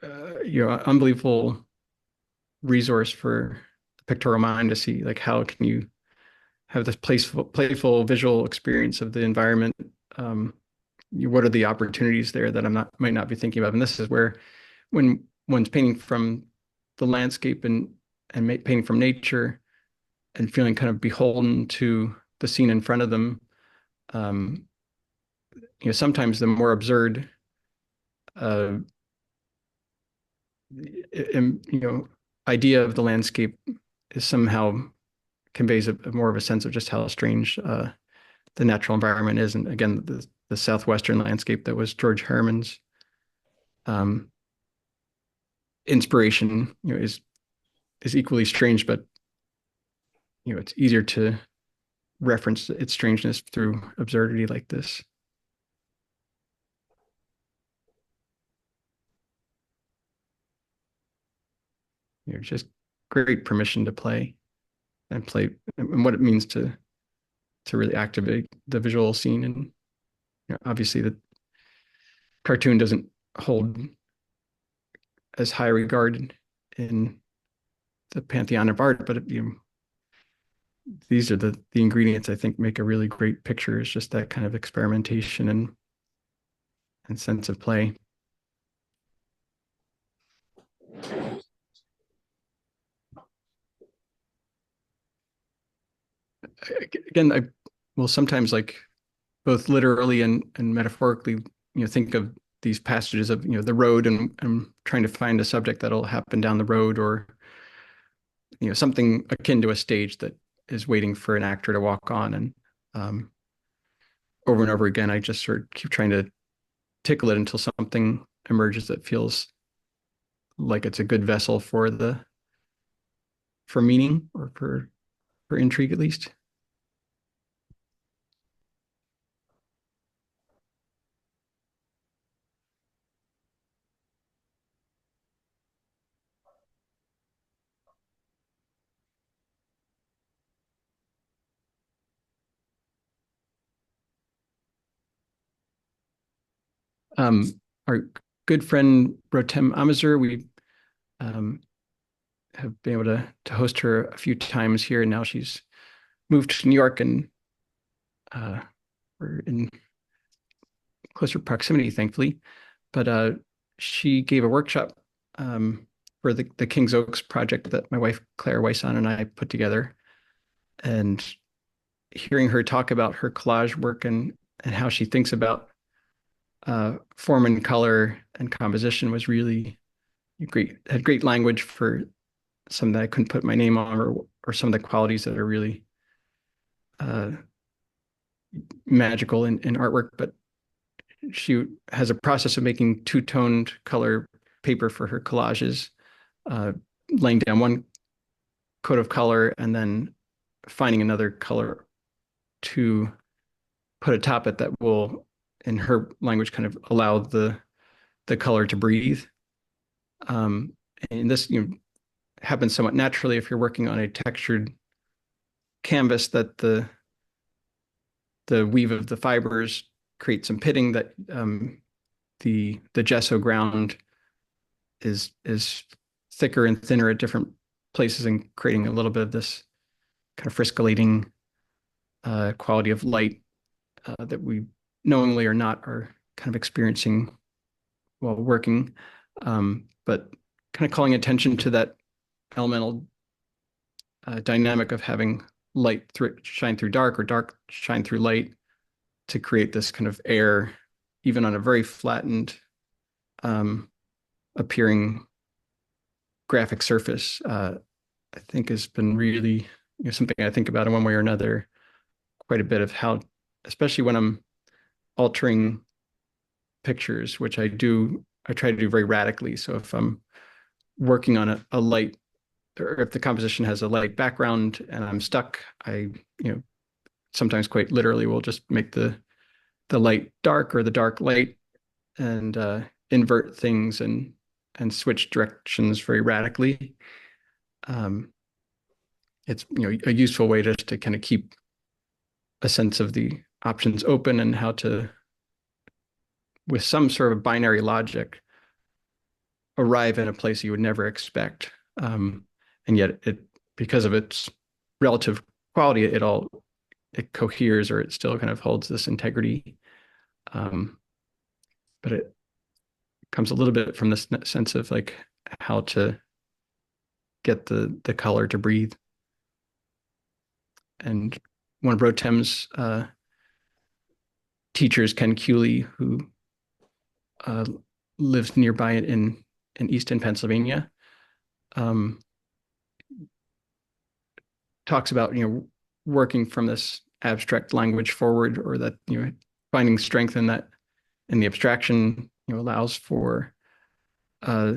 unbelievable resource for the pictorial mind to see like how can you have this playful visual experience of the environment, um, what are the opportunities there that might not be thinking about? And this is where when one's painting from the landscape and painting from nature and feeling kind of beholden to the scene in front of them, um, sometimes the more absurd, uh, you know, idea of the landscape is somehow conveys a more of a sense of just how strange the natural environment is. And again, the southwestern landscape that was George Herman's um, inspiration, is equally strange, but it's easier to reference its strangeness through absurdity like this. Just great permission to play and play and what it means to really activate the visual scene. And obviously the cartoon doesn't hold as high regard in the pantheon of art, but these are the ingredients I think make a really great picture. Is just that kind of experimentation and sense of play. Again, I will sometimes like both literally and metaphorically, think of these passages of the road and trying to find a subject that'll happen down the road, or something akin to a stage that is waiting for an actor to walk on. And um, over and over again, I just sort of keep trying to tickle it until something emerges that feels like it's a good vessel for meaning, or for intrigue at least. Our good friend Rotem Amazer, we um, have been able to host her a few times here, and now she's moved to New York, and uh, we're in closer proximity, thankfully. But she gave a workshop for the King's Oaks project that my wife Claire Wyson and I put together, and hearing her talk about her collage work and how she thinks about form and color and composition was really great. Had great language for some that I couldn't put my name on, or some of the qualities that are really uh, magical in artwork. But she has a process of making two-toned color paper for her collages, uh, laying down one coat of color and then finding another color to put atop it that will, in her language, kind of allow the color to breathe. Um, and this happens somewhat naturally if you're working on a textured canvas, that the weave of the fibers create some pitting, that the gesso ground is thicker and thinner at different places, and creating a little bit of this kind of friscolating quality of light that we, knowingly or not, are kind of experiencing while working. But kind of calling attention to that elemental dynamic of having light shine through dark, or dark shine through light, to create this kind of air, even on a very flattened um, appearing graphic surface. I think has been really something I think about in one way or another quite a bit, of how, especially when I'm altering pictures, which I try to do very radically. So if I'm working on a light, or if the composition has a light background and I'm stuck, I sometimes quite literally will just make the light dark, or the dark light, and invert things and switch directions very radically. Um, it's a useful way to kind of keep a sense of the options open, and how to, with some sort of binary logic, arrive in a place you would never expect. And yet because of its relative quality, it coheres, or it still kind of holds this integrity. Um, but it comes a little bit from this sense of like how to get the color to breathe. And one of Rotem's teachers, Ken Cooley, who uh, lives nearby in Easton, Pennsylvania, um, talks about working from this abstract language forward, or that finding strength in that in the abstraction allows for uh,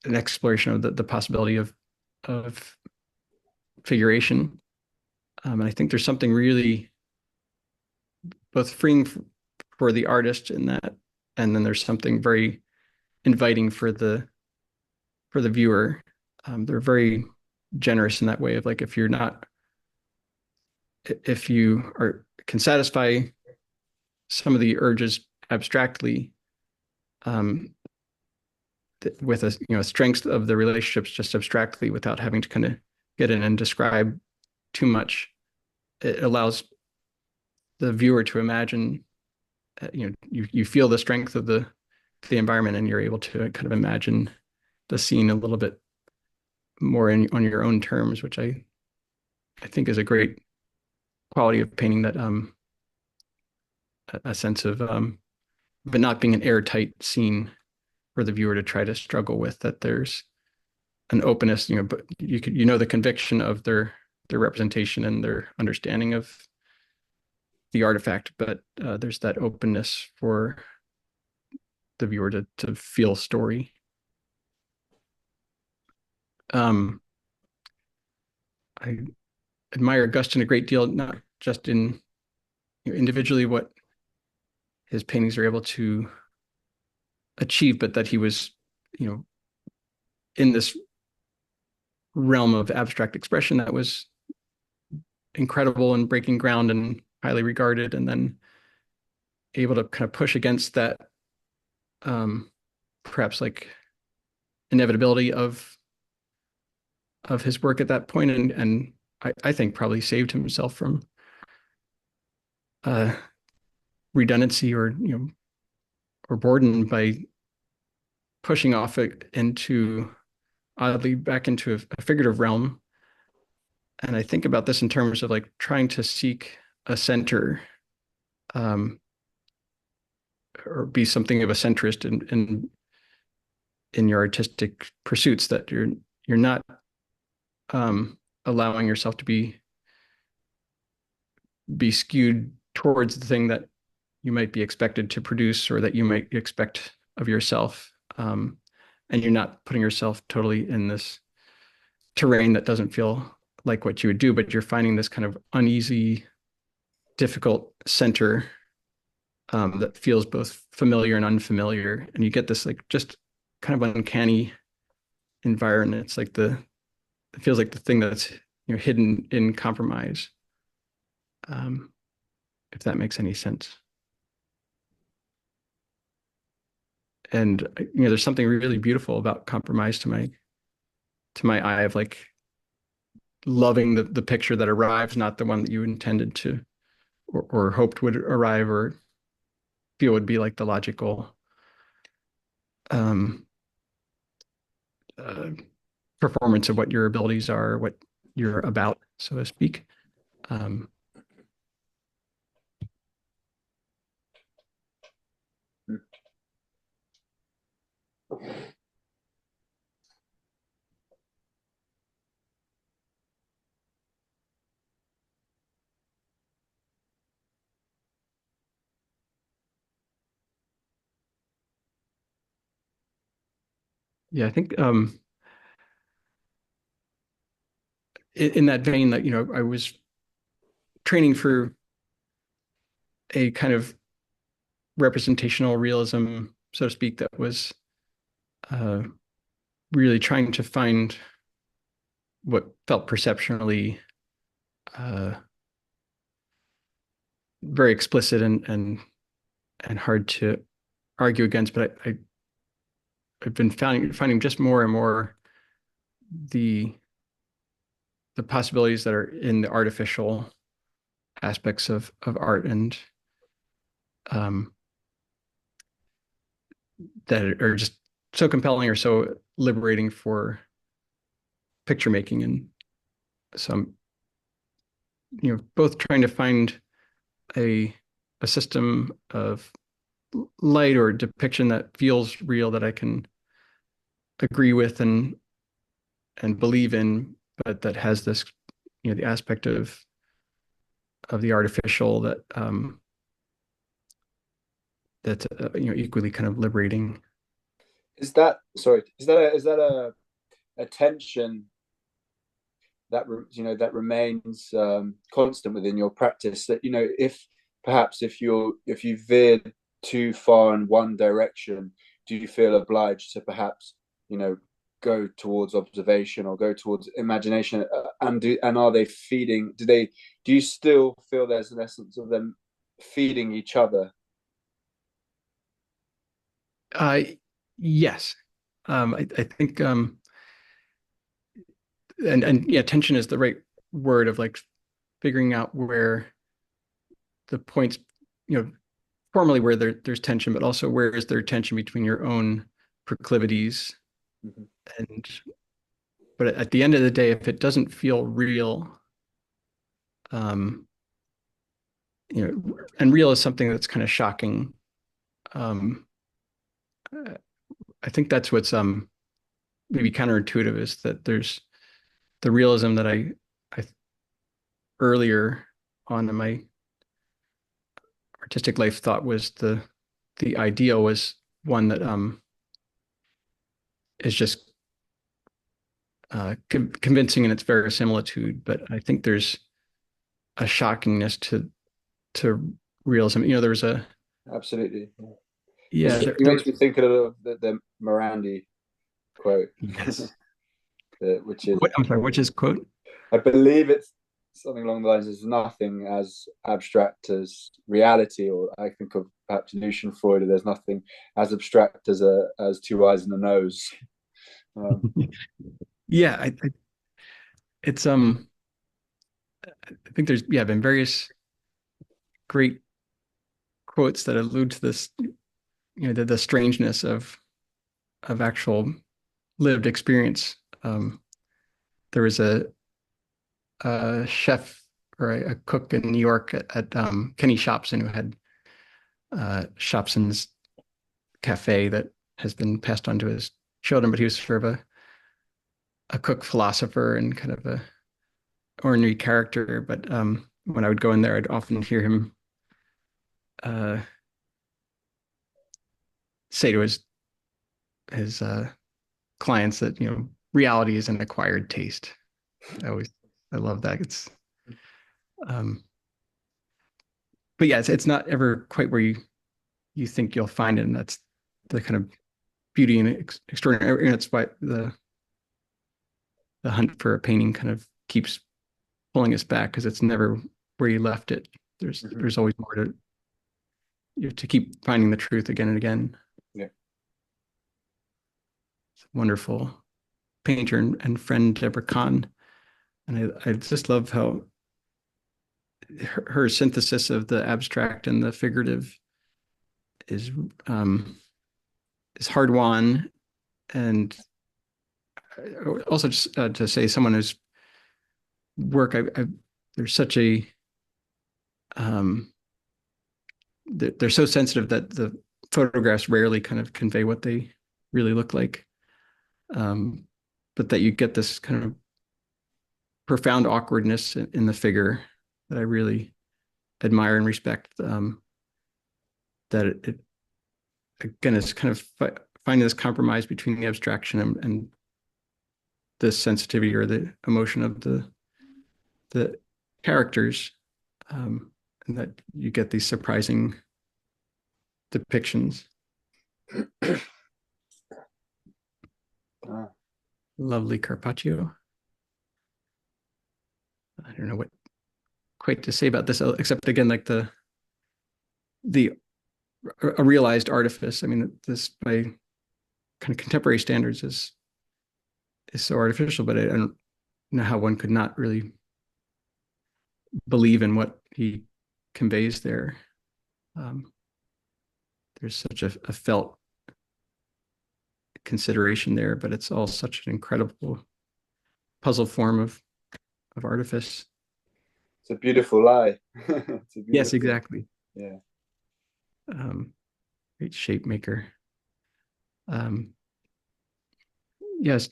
an exploration of the possibility of figuration. And I think there's something really both freeing for the artist in that, and then there's something very inviting for the viewer. They're very generous in that way of like, if you're not, if you are can satisfy some of the urges abstractly, um, with a strength of the relationships just abstractly without having to kind of get in and describe too much. It allows the viewer to imagine. You feel the strength of the environment, and you're able to kind of imagine the scene a little bit more on your own terms, which I think is a great quality of painting, that a sense of but not being an airtight scene for the viewer to try to struggle with, that there's an openness, but the conviction of their representation and their understanding of the artifact, but there's that openness for the viewer to feel story. um I admire Augustine a great deal, not just in individually what his paintings are able to achieve, but that he was, you know, in this realm of abstract expression that was incredible and breaking ground and highly regarded, and then able to kind of push against that, um, perhaps like inevitability of his work at that point, and I think probably saved himself from uh, redundancy, or or boredom, by pushing off it into oddly back into a figurative realm. And I think about this in terms of like trying to seek a center, um, or be something of a centrist in your artistic pursuits, that you're not allowing yourself to be skewed towards the thing that you might be expected to produce, or that you might expect of yourself. And you're not putting yourself totally in this terrain that doesn't feel like what you would do, but you're finding this kind of uneasy, difficult center, that feels both familiar and unfamiliar. And you get this like just kind of uncanny environment. It's like it feels like the thing that's hidden in compromise, um, if that makes any sense. And there's something really beautiful about compromise to my eye, of like loving the picture that arrives, not the one that you intended to, or hoped would arrive, or feel would be like the logical um, uh, performance of what your abilities are, what you're about, so to speak. Um, yeah, I think in that vein, that I was training for a kind of representational realism, so to speak, that was uh, really trying to find what felt perceptually uh, very explicit and hard to argue against. But I've been finding just more and more the possibilities that are in the artificial aspects of art, and um, that are just so compelling or so liberating for picture making. And so I'm, both trying to find a a system of light or depiction that feels real that I can agree with and believe in, but that has this, the aspect of the artificial that's equally kind of liberating. Is that sorry? Is that a tension that that remains constant within your practice? That if perhaps if you veered too far in one direction, do you feel obliged to perhaps go towards observation or go towards imagination? And are they feeding? Do you still feel there's an essence of them feeding each other? Uh, yes, I think, and yeah, tension is the right word of like figuring out where the points, you know, formally where there's tension, but also where is there tension between your own proclivities Mhm. and, but at the end of the day, if it doesn't feel real, um, and real is something that's kind of shocking. Um, I think that's what's maybe counterintuitive is that there's the realism that I earlier on in my artistic life thought was the ideal was one that is just convincing in its verisimilitude, but I think there's a shockingness to realism. There was a Absolutely. yeah, It there makes was me think of the Morandi quote, yes. which is, I'm sorry, which is quote? I believe it's something along the lines: "There's nothing as abstract as reality," or I think of perhaps Lucian Freud. There's nothing as abstract as two eyes and a nose. Um, Yeah, it's I think there's been various great quotes that allude to this, the strangeness of actual lived experience. There was a chef or a cook in New York at Kenny Shopson who had Shopson's cafe that has been passed on to his children, but he was sort of a cook philosopher and kind of a ornery character. But when I would go in there, I'd often hear him uh, say to his clients that reality is an acquired taste. I love that. Um, but yeah, it's not ever quite where you think you'll find it, and that's the kind of beauty and extraordinary. And that's why the hunt for a painting kind of keeps pulling us back because it's never where you left it. There's mhm. there's always more to you have to keep finding the truth again and again. Yeah. It's a wonderful painter and friend Deborah Kahn, and I just love how her synthesis of the abstract and the figurative is um, is hard won, and also just to say someone whose work there's such a um, they're so sensitive that the photographs rarely kind of convey what they really look like, um, but that you get this kind of profound awkwardness in the figure that I really admire and respect. That it again is kind of finding this compromise between the abstraction and the sensitivity or the emotion of the characters, and that you get these surprising depictions. Ah, Lovely Carpaccio. I don't know what quite to say about this, except again, like the a realized artifice. I mean, this by kind of contemporary standards is so artificial, but I don't know how one could not really believe in what he conveys there. Um, there's such a felt consideration there, but it's all such an incredible puzzle form of artifice. It's a beautiful lie. It's a Yes, beautiful, exactly. yeah. Um, Great shape maker. Um, yes,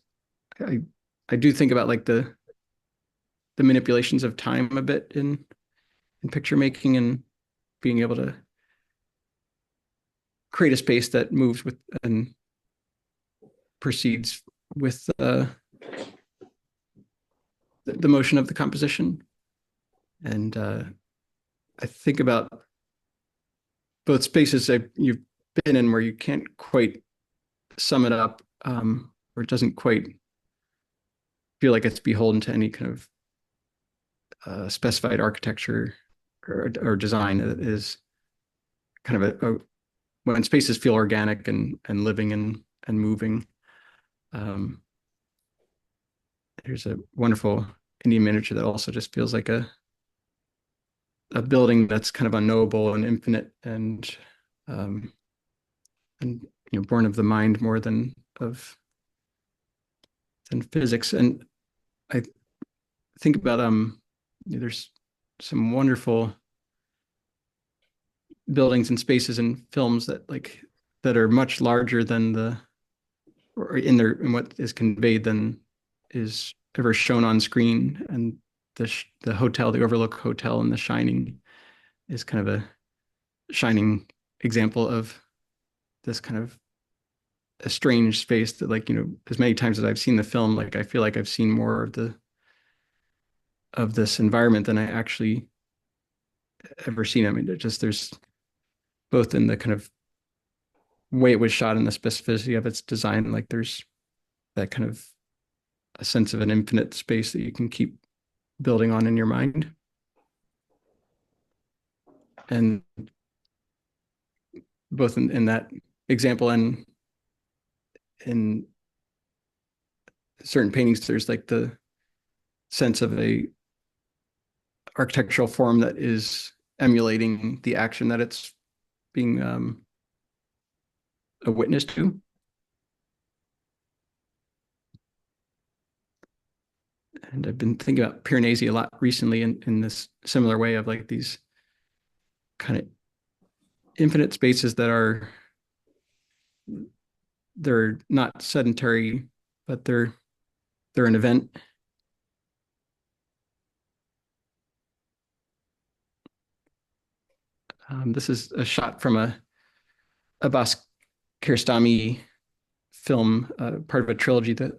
I I do think about like the manipulations of time a bit in picture making and being able to create a space that moves with and proceeds with the motion of the composition. And I think about both spaces that you've been in where you can't quite sum it up, or it doesn't quite feel like it's beholden to any kind of specified architecture or design. It is kind of when spaces feel organic and living and moving. Um, there's a wonderful Indian miniature that also just feels like a building that's kind of unknowable and infinite um, and born of the mind more of than physics. And I think about there's some wonderful buildings and spaces and films that are much larger than the or in what is conveyed than is ever shown on screen. And the hotel, the Overlook Hotel in The Shining, is kind of a shining example of this kind of a strange space that, like, as many times as I've seen the film, like I feel like I've seen more of this environment than I actually ever seen. I mean, there's both in the kind of way it was shot and the specificity of its design, like there's that kind of a sense of an infinite space that you can keep building on in your mind. And both in that example and in certain paintings, there's like the sense of a architectural form that is emulating the action that it's being a witness to. And I've been thinking about Piranesi a lot recently in this similar way of like these kind of infinite spaces that they're not sedentary, but they're an event. This is a shot from a Abbas Kiarostami film, part of a trilogy that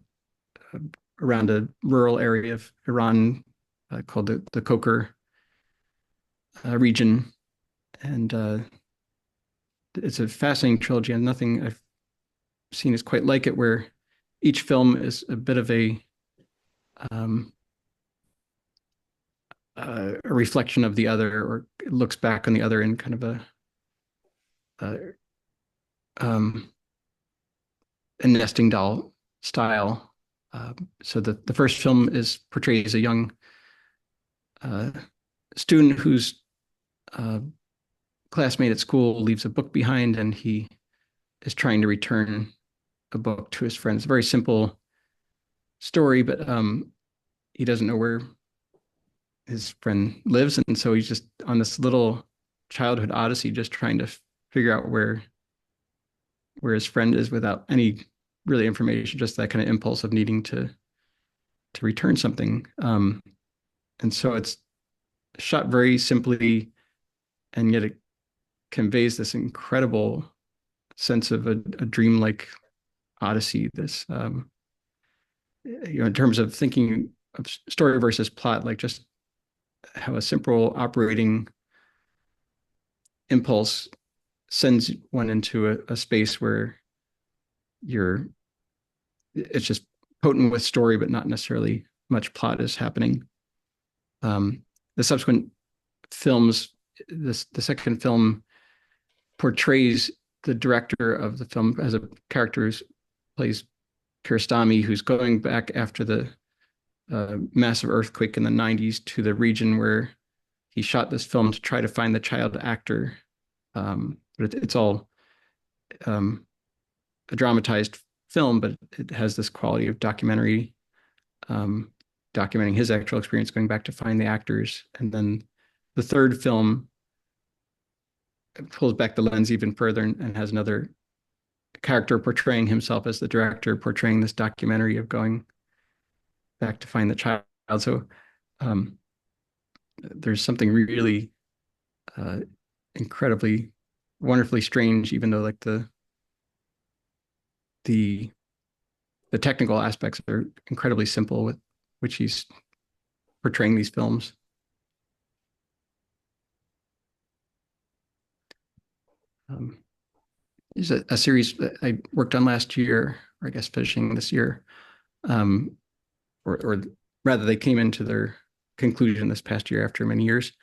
uh, around a rural area of Iran called the Kokar region, and it's a fascinating trilogy, and nothing I've seen is quite like it. Where each film is a bit of um, a reflection of the other, or looks back on the other in kind of a um, a nesting doll style. So the first film portrays a young uh, student whose uh, classmate at school leaves a book behind, and he is trying to return a book to his friend. It's a very simple story, but he doesn't know where his friend lives, and so he's just on this little childhood odyssey, just trying to figure out where his friend is without any really information, just that kind of impulse of needing to return something. And so it's shot very simply, and yet it conveys this incredible sense of a dreamlike odyssey. This, in terms of thinking of story versus plot, like just how a simple operating impulse sends one into a space where you're, it's just potent with story, but not necessarily much plot is happening. The subsequent films, the second film portrays the director of the film as a character who plays Kiarostami, who's going back after the massive earthquake in the 90s to the region where he shot this film to try to find the child actor. But it's all um, a dramatized film, but it has this quality of documentary, um, documenting his actual experience, going back to find the actors. And then the third film pulls back the lens even further and has another character portraying himself as the director, portraying this documentary of going back to find the child. So um, there's something really uh, incredibly, wonderfully strange, even though like the the technical aspects are incredibly simple with which he's portraying these films. Um, is a series that I worked on last year, or I guess finishing this year, um, or rather, they came into their conclusion this past year after many years.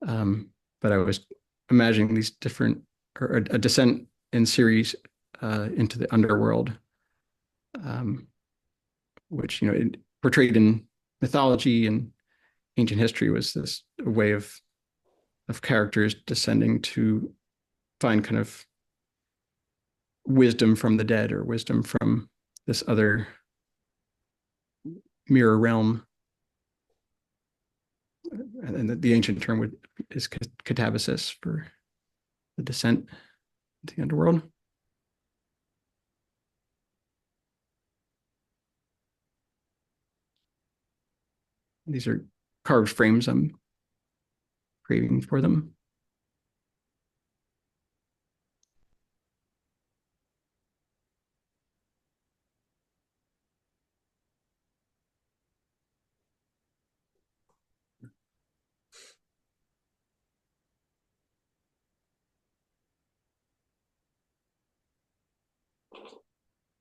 Um, but I was imagining these different, or a descent in series into the underworld, um, which it, portrayed in mythology and ancient history was this way of characters descending to find kind of wisdom from the dead or wisdom from this other mirror realm. And the ancient term is catabasis for the descent into the underworld. These are carved frames I'm creating for them.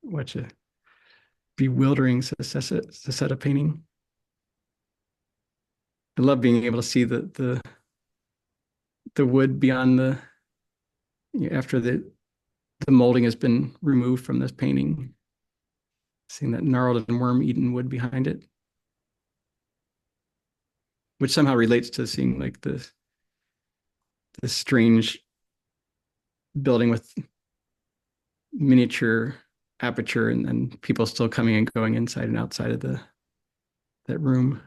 What a bewildering Seceta painting. I love being able to see the wood beyond after the molding has been removed from this painting, seeing that gnarled and worm-eaten wood behind it, which somehow relates to seeing like this strange building with miniature aperture and people still coming and going inside and outside of that room.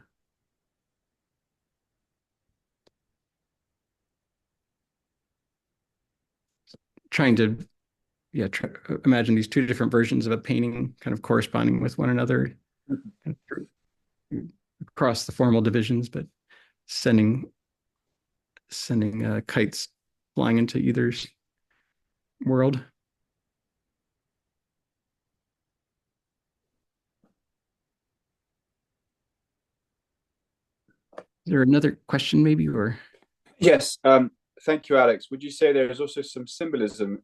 Trying to imagine these two different versions of a painting kind of corresponding with one another kind of across the formal divisions, but sending kites flying into either's world. Is there another question, maybe, or Yes. Thank you, Alex. Would you say there is also some symbolism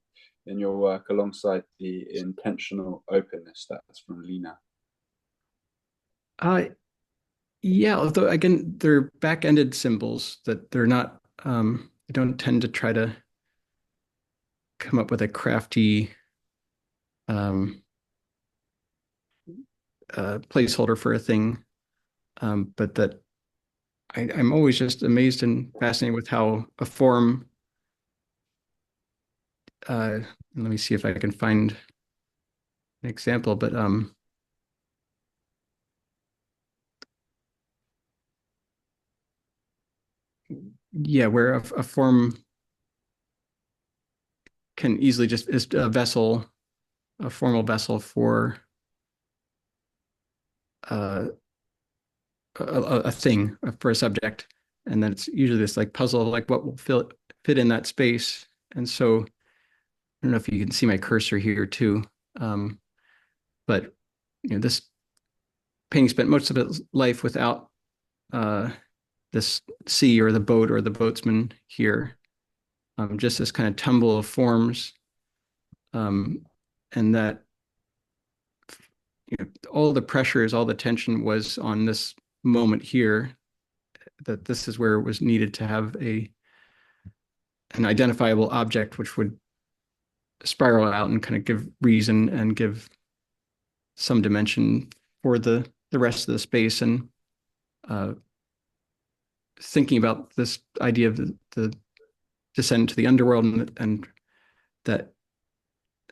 in your work alongside the intentional openness? That's from Lena. uh, yeah? Although again, they're back-ended symbols that they're not. I don't tend to try to come up with a crafty um, placeholder for a thing, but that I'm always just amazed and fascinated with how a form. Let me see if I can find an example, but yeah, where a form can easily just is a vessel, a formal vessel for uh, a thing for a subject, and then it's usually this like puzzle of like what will fit in that space. And so I don't know if you can see my cursor here too, um, but this painting spent most of its life without uh, this sea or the boat or the boatsman here, just this kind of tumble of forms, um, and that all the pressures, all the tension was on this moment here. That this is where it was needed to have an identifiable object which would spiral out and kind of give reason and give some dimension for the rest of the space. And uh, thinking about this idea of the descent to the underworld and that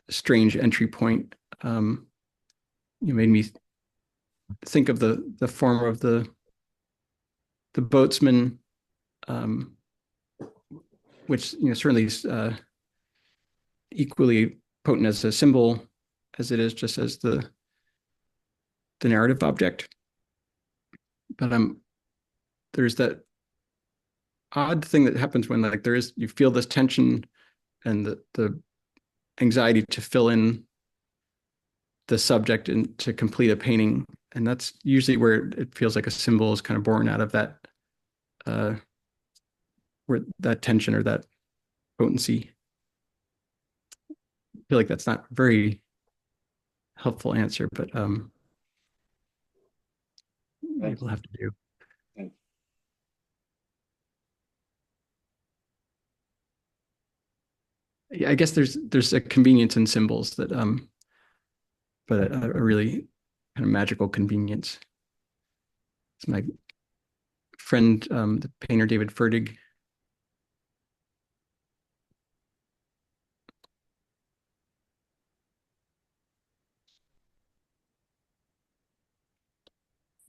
strange entry point. You made me think of the form of the boatsman, um, which certainly is equally potent as a symbol as it is just as the narrative object. But there's that odd thing that happens when like you feel this tension and the anxiety to fill in the subject and to complete a painting, and that's usually where it feels like a symbol is kind of born out of that uh where that tension or that potency. I feel like that's not a very helpful answer, but Thank we'll you. have to do. Thank Yeah, I guess there's a convenience in symbols that but a really kind of magical convenience. It's my friend, the painter David Ferdig.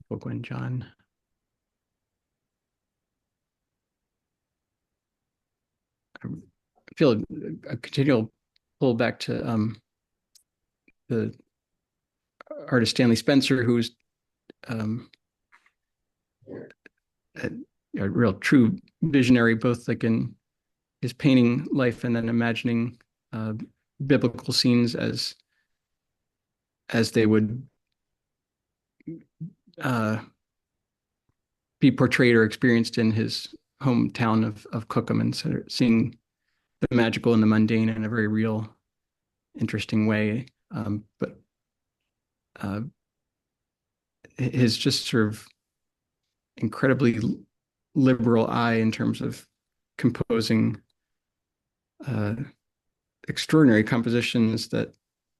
Cohen John. I feel a continual pull back to the artist Stanley Spencer, who's um, a, a real true visionary, both like in his painting life and then imagining uh, biblical scenes as they would uh, be portrayed or experienced in his hometown of Cookham, and sort of seeing the magical and the mundane in a very real, interesting way. But uh, his just sort of incredibly liberal eye in terms of composing uh, extraordinary compositions that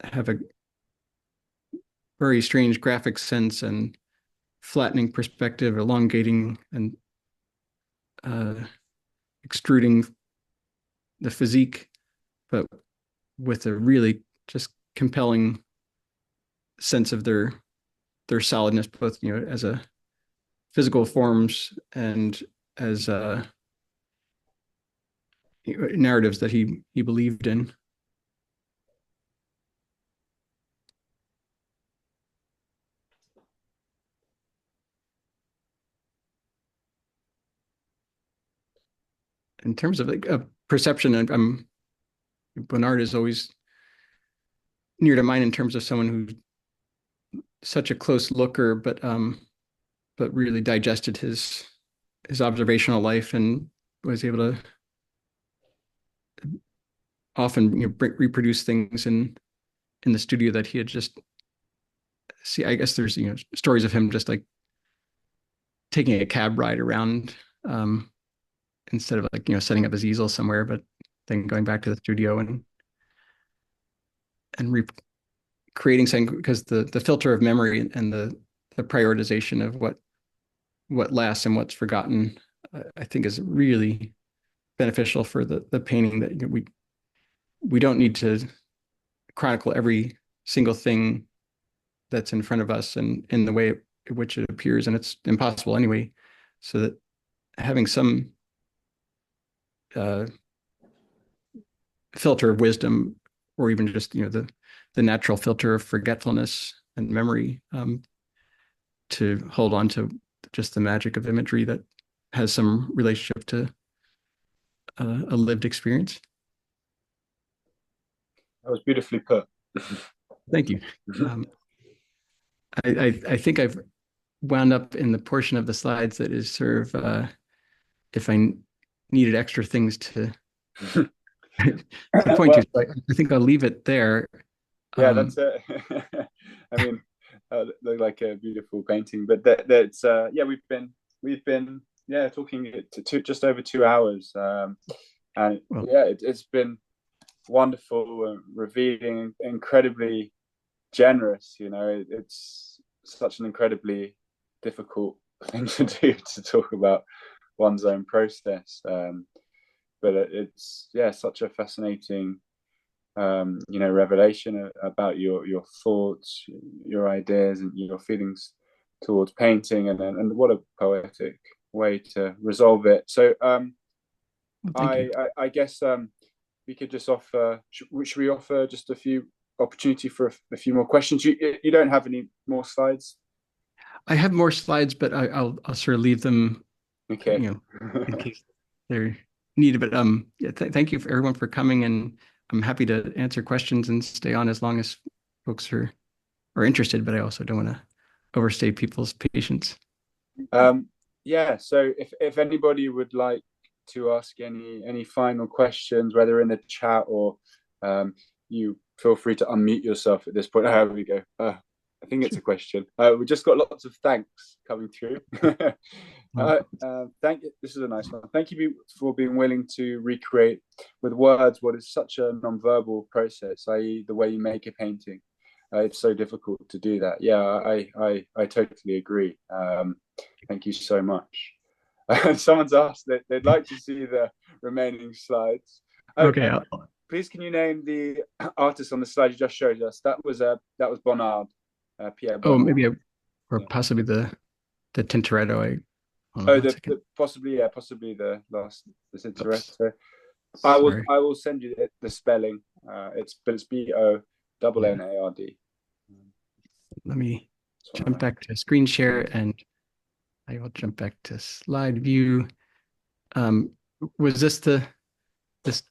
have a very strange graphic sense and flattening perspective, elongating and uh, extruding the physique, but with a really just compelling sense of their solidness, both as a physical forms and as narratives that he believed in. In terms of like a perception, I'm Bernard is always near to mine in terms of someone who's such a close looker, but really digested his observational life and was able to often reproduce things in the studio that he had just see. I guess there's stories of him just like taking a cab ride around instead of like setting up his easel somewhere, but then going back to the studio and creating something, because the filter of memory and the prioritization of what lasts and what's forgotten, I think is really beneficial for the painting. That we don't need to chronicle every single thing that's in front of us and in the way in which it appears, and it's impossible anyway. So that having some uh, filter of wisdom, or even just the natural filter of forgetfulness and memory, to hold on to just the magic of imagery that has some relationship to a lived experience. That was beautifully put. Thank you. Um, I think I've wound up in the portion of the slides that is sort of if I needed extra things to to point to. Well, So I think I'll leave it there. yeah, that's it. I mean, look like a beautiful painting, but that's yeah, we've been yeah talking to just over 2 hours, and Well, yeah, it's been wonderful, revealing, incredibly generous. It's such an incredibly difficult thing to do, to talk about one's own process, but it's yeah such a fascinating revelation about your thoughts, your ideas, and your feelings towards painting, and what a poetic way to resolve it. So Well, thank you. I guess we could just offer. Should we offer just a few opportunity for a few more questions? You don't have any more slides? I have more slides, but I'll sort of leave them, Okay. in case they're needed. But yeah, thank you for everyone for coming, and I'm happy to answer questions and stay on as long as folks are interested. But I also don't want to overstay people's patience. Um, yeah, so if anybody would like to ask any final questions, whether in the chat or you feel free to unmute yourself at this point. There we go. I think it's Sure. a question. We just got lots of thanks coming through. Um, Thank you. This is a nice one. Thank you for being willing to recreate with words what is such a non-verbal process, i.e., the way you make a painting. It's so difficult to do that. Yeah, I totally agree. Thank you so much. Someone's asked that they'd like to see the remaining slides. Oh, okay. and please, can you name the artist on the slide you just showed us? That was Bonnard, Pierre Oh, Bonnard. maybe or Yeah. possibly the Tintoretto. I hold on Oh, one second. possibly the last the Oops. Tintoretto. Sorry. I will send you the spelling. It's Yeah. Bonnard. Let me It's one of jump my. back to screen share and I will jump back to slide view. Um, was this That's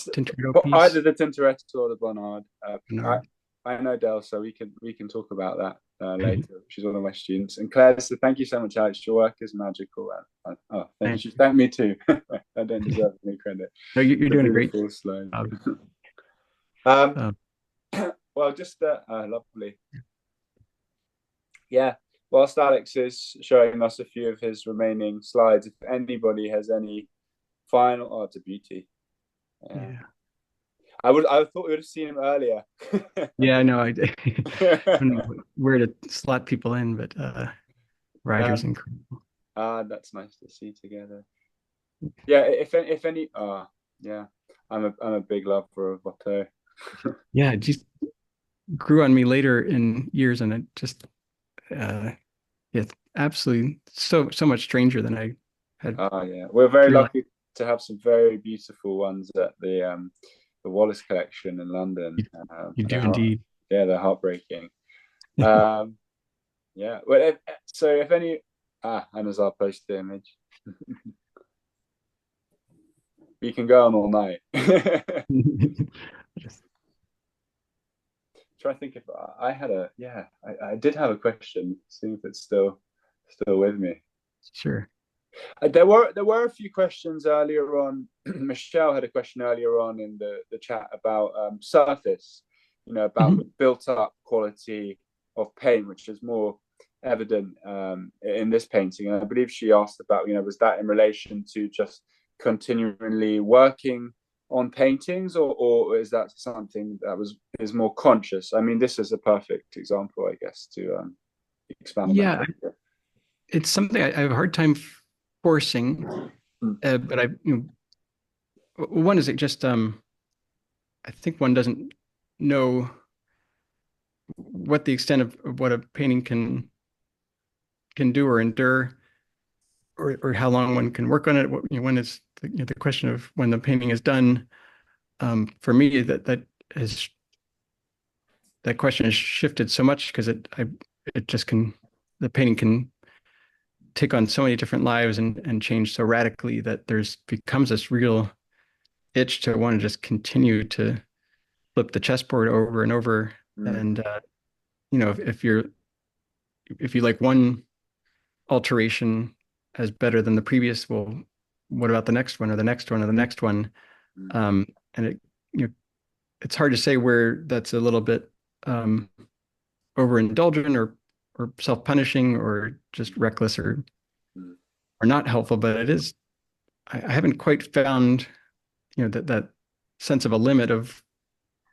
Tintoretto either piece? the Tintoretto or the Bonnard. Bernard. I know Del, so we can talk about that later. She's one of my students. And Claire, so thank you so much, Alex. Your work is magical. Oh, thank you. Thank She you. thanked me too. I don't deserve any credit. No, you're The doing a great beautiful slide. job. um, Um, well, just lovely. Yeah. Whilst Alex is showing us a few of his remaining slides, if anybody has any final, oh, it's a beauty. Yeah. yeah. I thought we would have seen him earlier. Yeah, I know. I don't know where to slot people in, but Ryder's um, incredible. that's nice to see together. Yeah, if any, yeah, I'm a big lover of Watteau. Yeah, it just grew on me later in years, and it just it's absolutely so much stranger than I had Yeah, we're very realized. lucky to have some very beautiful ones at the Wallace collection in London. You, you do indeed. Yeah, they're heartbreaking. Um, yeah, well, so if any, and as I'll post the image, we can go on all night. Just, Try to think if I had I did have a question. See if it's still with me. sure. There were a few questions earlier on. Michelle had a question earlier on in the chat about surface, about the Mhm. built up quality of paint, which is more evident in this painting. And I believe she asked about, was that in relation to just continually working on paintings, or is that something that is more conscious? I mean, this is a perfect example, I guess, to expand on that Yeah, question. it's something I have a hard time forcing, but one is it just I think one doesn't know what the extent of what a painting can do or endure, or how long one can work on it. When it's the question of when the painting is done. For me, has that question has shifted so much because it just can the painting can take on so many different lives and change so radically that there's becomes this real itch to want to just continue to flip the chessboard over and over. Mm, And if you like one alteration as better than the previous, well, what about the next one or the next one or the next one? mm, And you know, it's hard to say where that's a little bit um, overindulgent or self-punishing or just reckless mm, or not helpful. But it is. I haven't quite found that sense of a limit of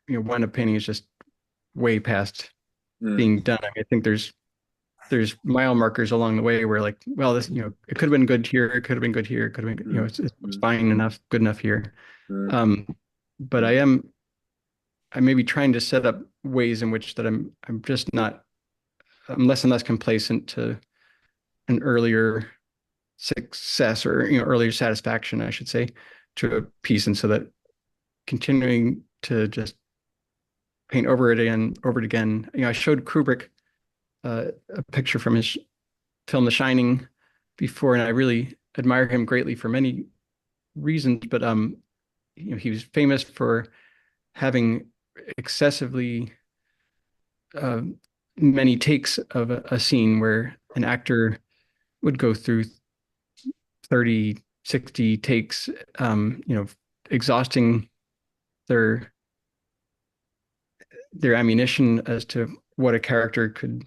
when a painting is just way past mm, being done. I mean, I think there's mile markers along the way where like, well, this it could have been good here, it could have been good here, it could have been mm, it's mm, fine enough, good enough here. mm, Um, but I mm, am. I may be trying to set up ways in which that I'm just not I'm less and less complacent to an earlier success or earlier satisfaction, I should say, to a piece, and so that continuing to just paint over it again. I showed Kubrick a picture from his film The Shining before, and I really admire him greatly for many reasons. But he was famous for having excessively uh, many takes of a scene where an actor would go through 30, 60 takes, exhausting their ammunition as to what a character could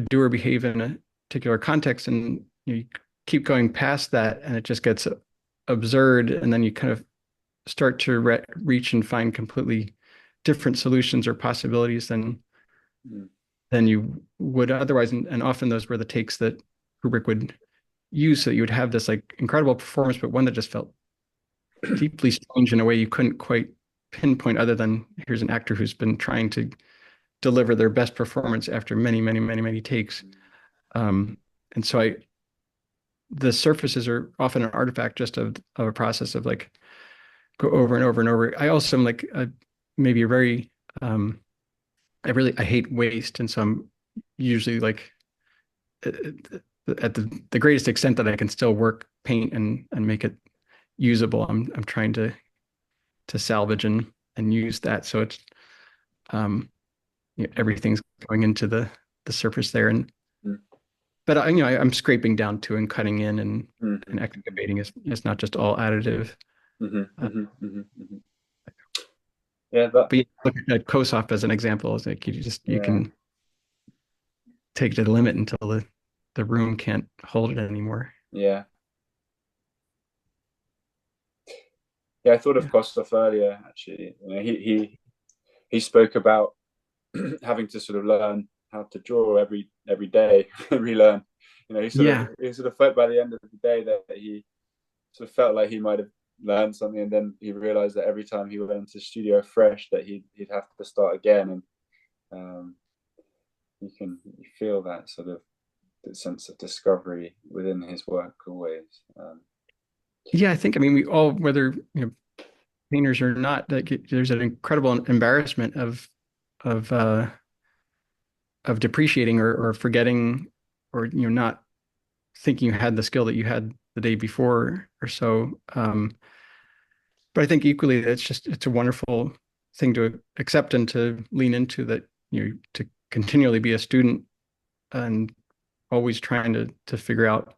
do or behave in a particular context, and you keep going past that, and it just gets absurd, and then you kind of start to reach and find completely different solutions or possibilities Mm. than you would otherwise, and often those were the takes that Kubrick would use, so that you would have this like incredible performance, but one that just felt deeply strange in a way you couldn't quite pinpoint, other than here's an actor who's been trying to deliver their best performance after many, many, many, many takes. And so the surfaces are often an artifact just of a process of like go over and over and over. I also am like maybe a very I hate waste, and so I'm usually like at the greatest extent that I can still work paint and make it usable. I'm trying to salvage and use that. So it's um everything's going into the surface there, and Mm. but I'm scraping down to and cutting in and Mhm. excavating is not just all additive. Mhm. Uh, Mhm. Mhm. Mhm. Yeah, that. but yeah, look at Kossoff as an example. It's like you Yeah, can take it to the limit until the room can't hold it anymore. yeah, yeah. I thought of Yeah. Kostov earlier. Actually, he spoke about having to sort of learn how to draw every day, relearn. Yeah. He sort of felt by the end of the day that he sort of felt like he might have learned something, and then he realized that every time he went into the studio fresh, that he'd have to start again, and um, you feel that sort of sense of discovery within his work always. Yeah, I think I mean we all, whether painters or not, that there's an incredible embarrassment of depreciating or forgetting, or not thinking you had the skill that you had the day before or so. But I think equally it's a wonderful thing to accept and to lean into, that to continually be a student and always trying to figure out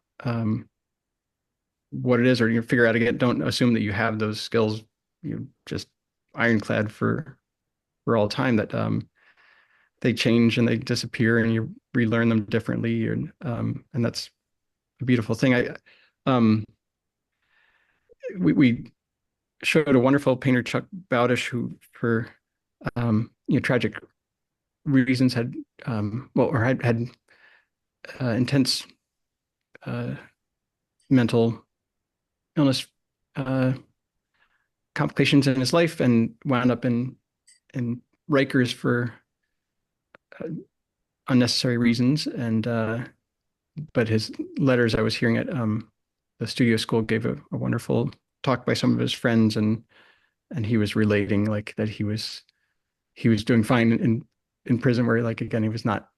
what it is, or figure out again. Don't assume that you have those skills just ironclad for all time. That they change and they disappear, and you relearn them differently, and that's a beautiful thing. I we showed a wonderful painter, Chuck Bowdish, who for tragic reasons had or had intense uh, mental illness uh, complications in his life, and wound up in Rikers for uh, unnecessary reasons. And but his letters, I was hearing at the studio school, gave a wonderful talk by some of his friends, and he was relating like that he was doing fine in prison, where like again he was not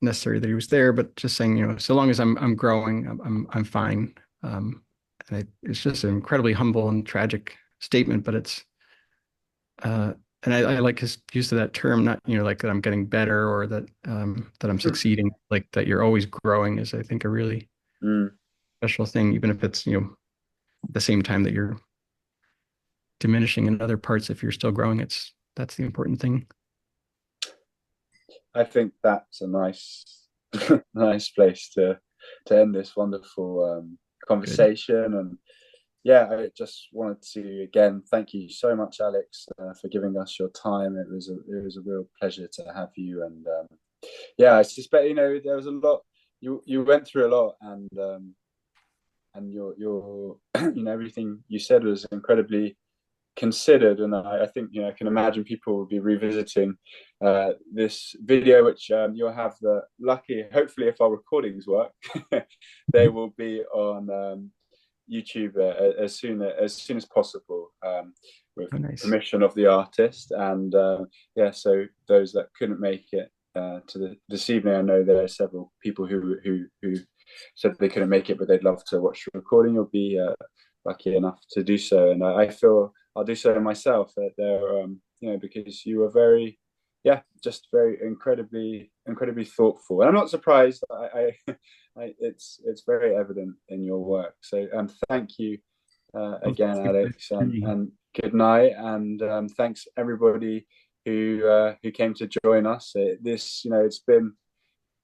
necessary that he was there, but just saying, so long as I'm growing, I'm fine. It's just an incredibly humble and tragic statement, but it's uh, and I like his use of that term, not like that I'm getting better, or that I'm succeeding, like that you're always growing is, I think, a really Mm. special thing, even if it's at the same time that you're diminishing in other parts. If you're still growing, that's the important thing. I think that's a nice, nice place to end this wonderful Good, conversation. And yeah, I just wanted to again thank you so much, Alex, for giving us your time. It was a real pleasure to have you. And yeah, I suspect there was a lot. You went through a lot, and your everything you said was incredibly considered, and I think I can imagine people will be revisiting this video, which you'll have the lucky, hopefully, if our recordings work, they will be on YouTube as soon as possible, with Oh, nice. permission of the artist. And yeah, so those that couldn't make it this evening, I know there are several people who said they couldn't make it, but they'd love to watch the recording. You'll be lucky enough to do so, and I feel I'll do so myself. That they're because you were very, yeah, just very incredibly thoughtful, and I'm not surprised. It's very evident in your work. So thank you Well, again, thank you for the Alex, opportunity. and good night, and thanks everybody who came to join us. It's been,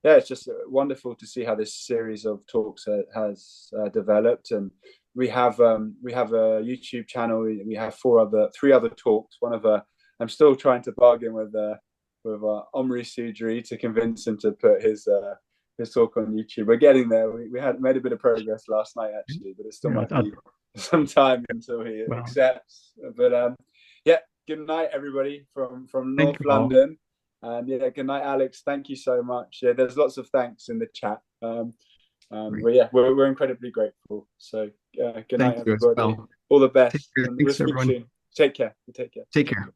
yeah, it's just wonderful to see how this series of talks has developed, and we have a YouTube channel. We have three other talks. One of I'm still trying to bargain with Omri Sudri to convince him to put his talk on YouTube. We're getting there. We had made a bit of progress last night actually, but it still Yeah, might be some time until he well, accepts. But yeah, good night everybody from thank North you all. London. And yeah, good night, Alex. Thank you so much. Yeah, there's lots of thanks in the chat. Great. But yeah, we're incredibly grateful. So good night, Thank you as everybody. well. All the Take best, care. and we'll Thanks, speak everyone. soon. Take care. Take care. Take care.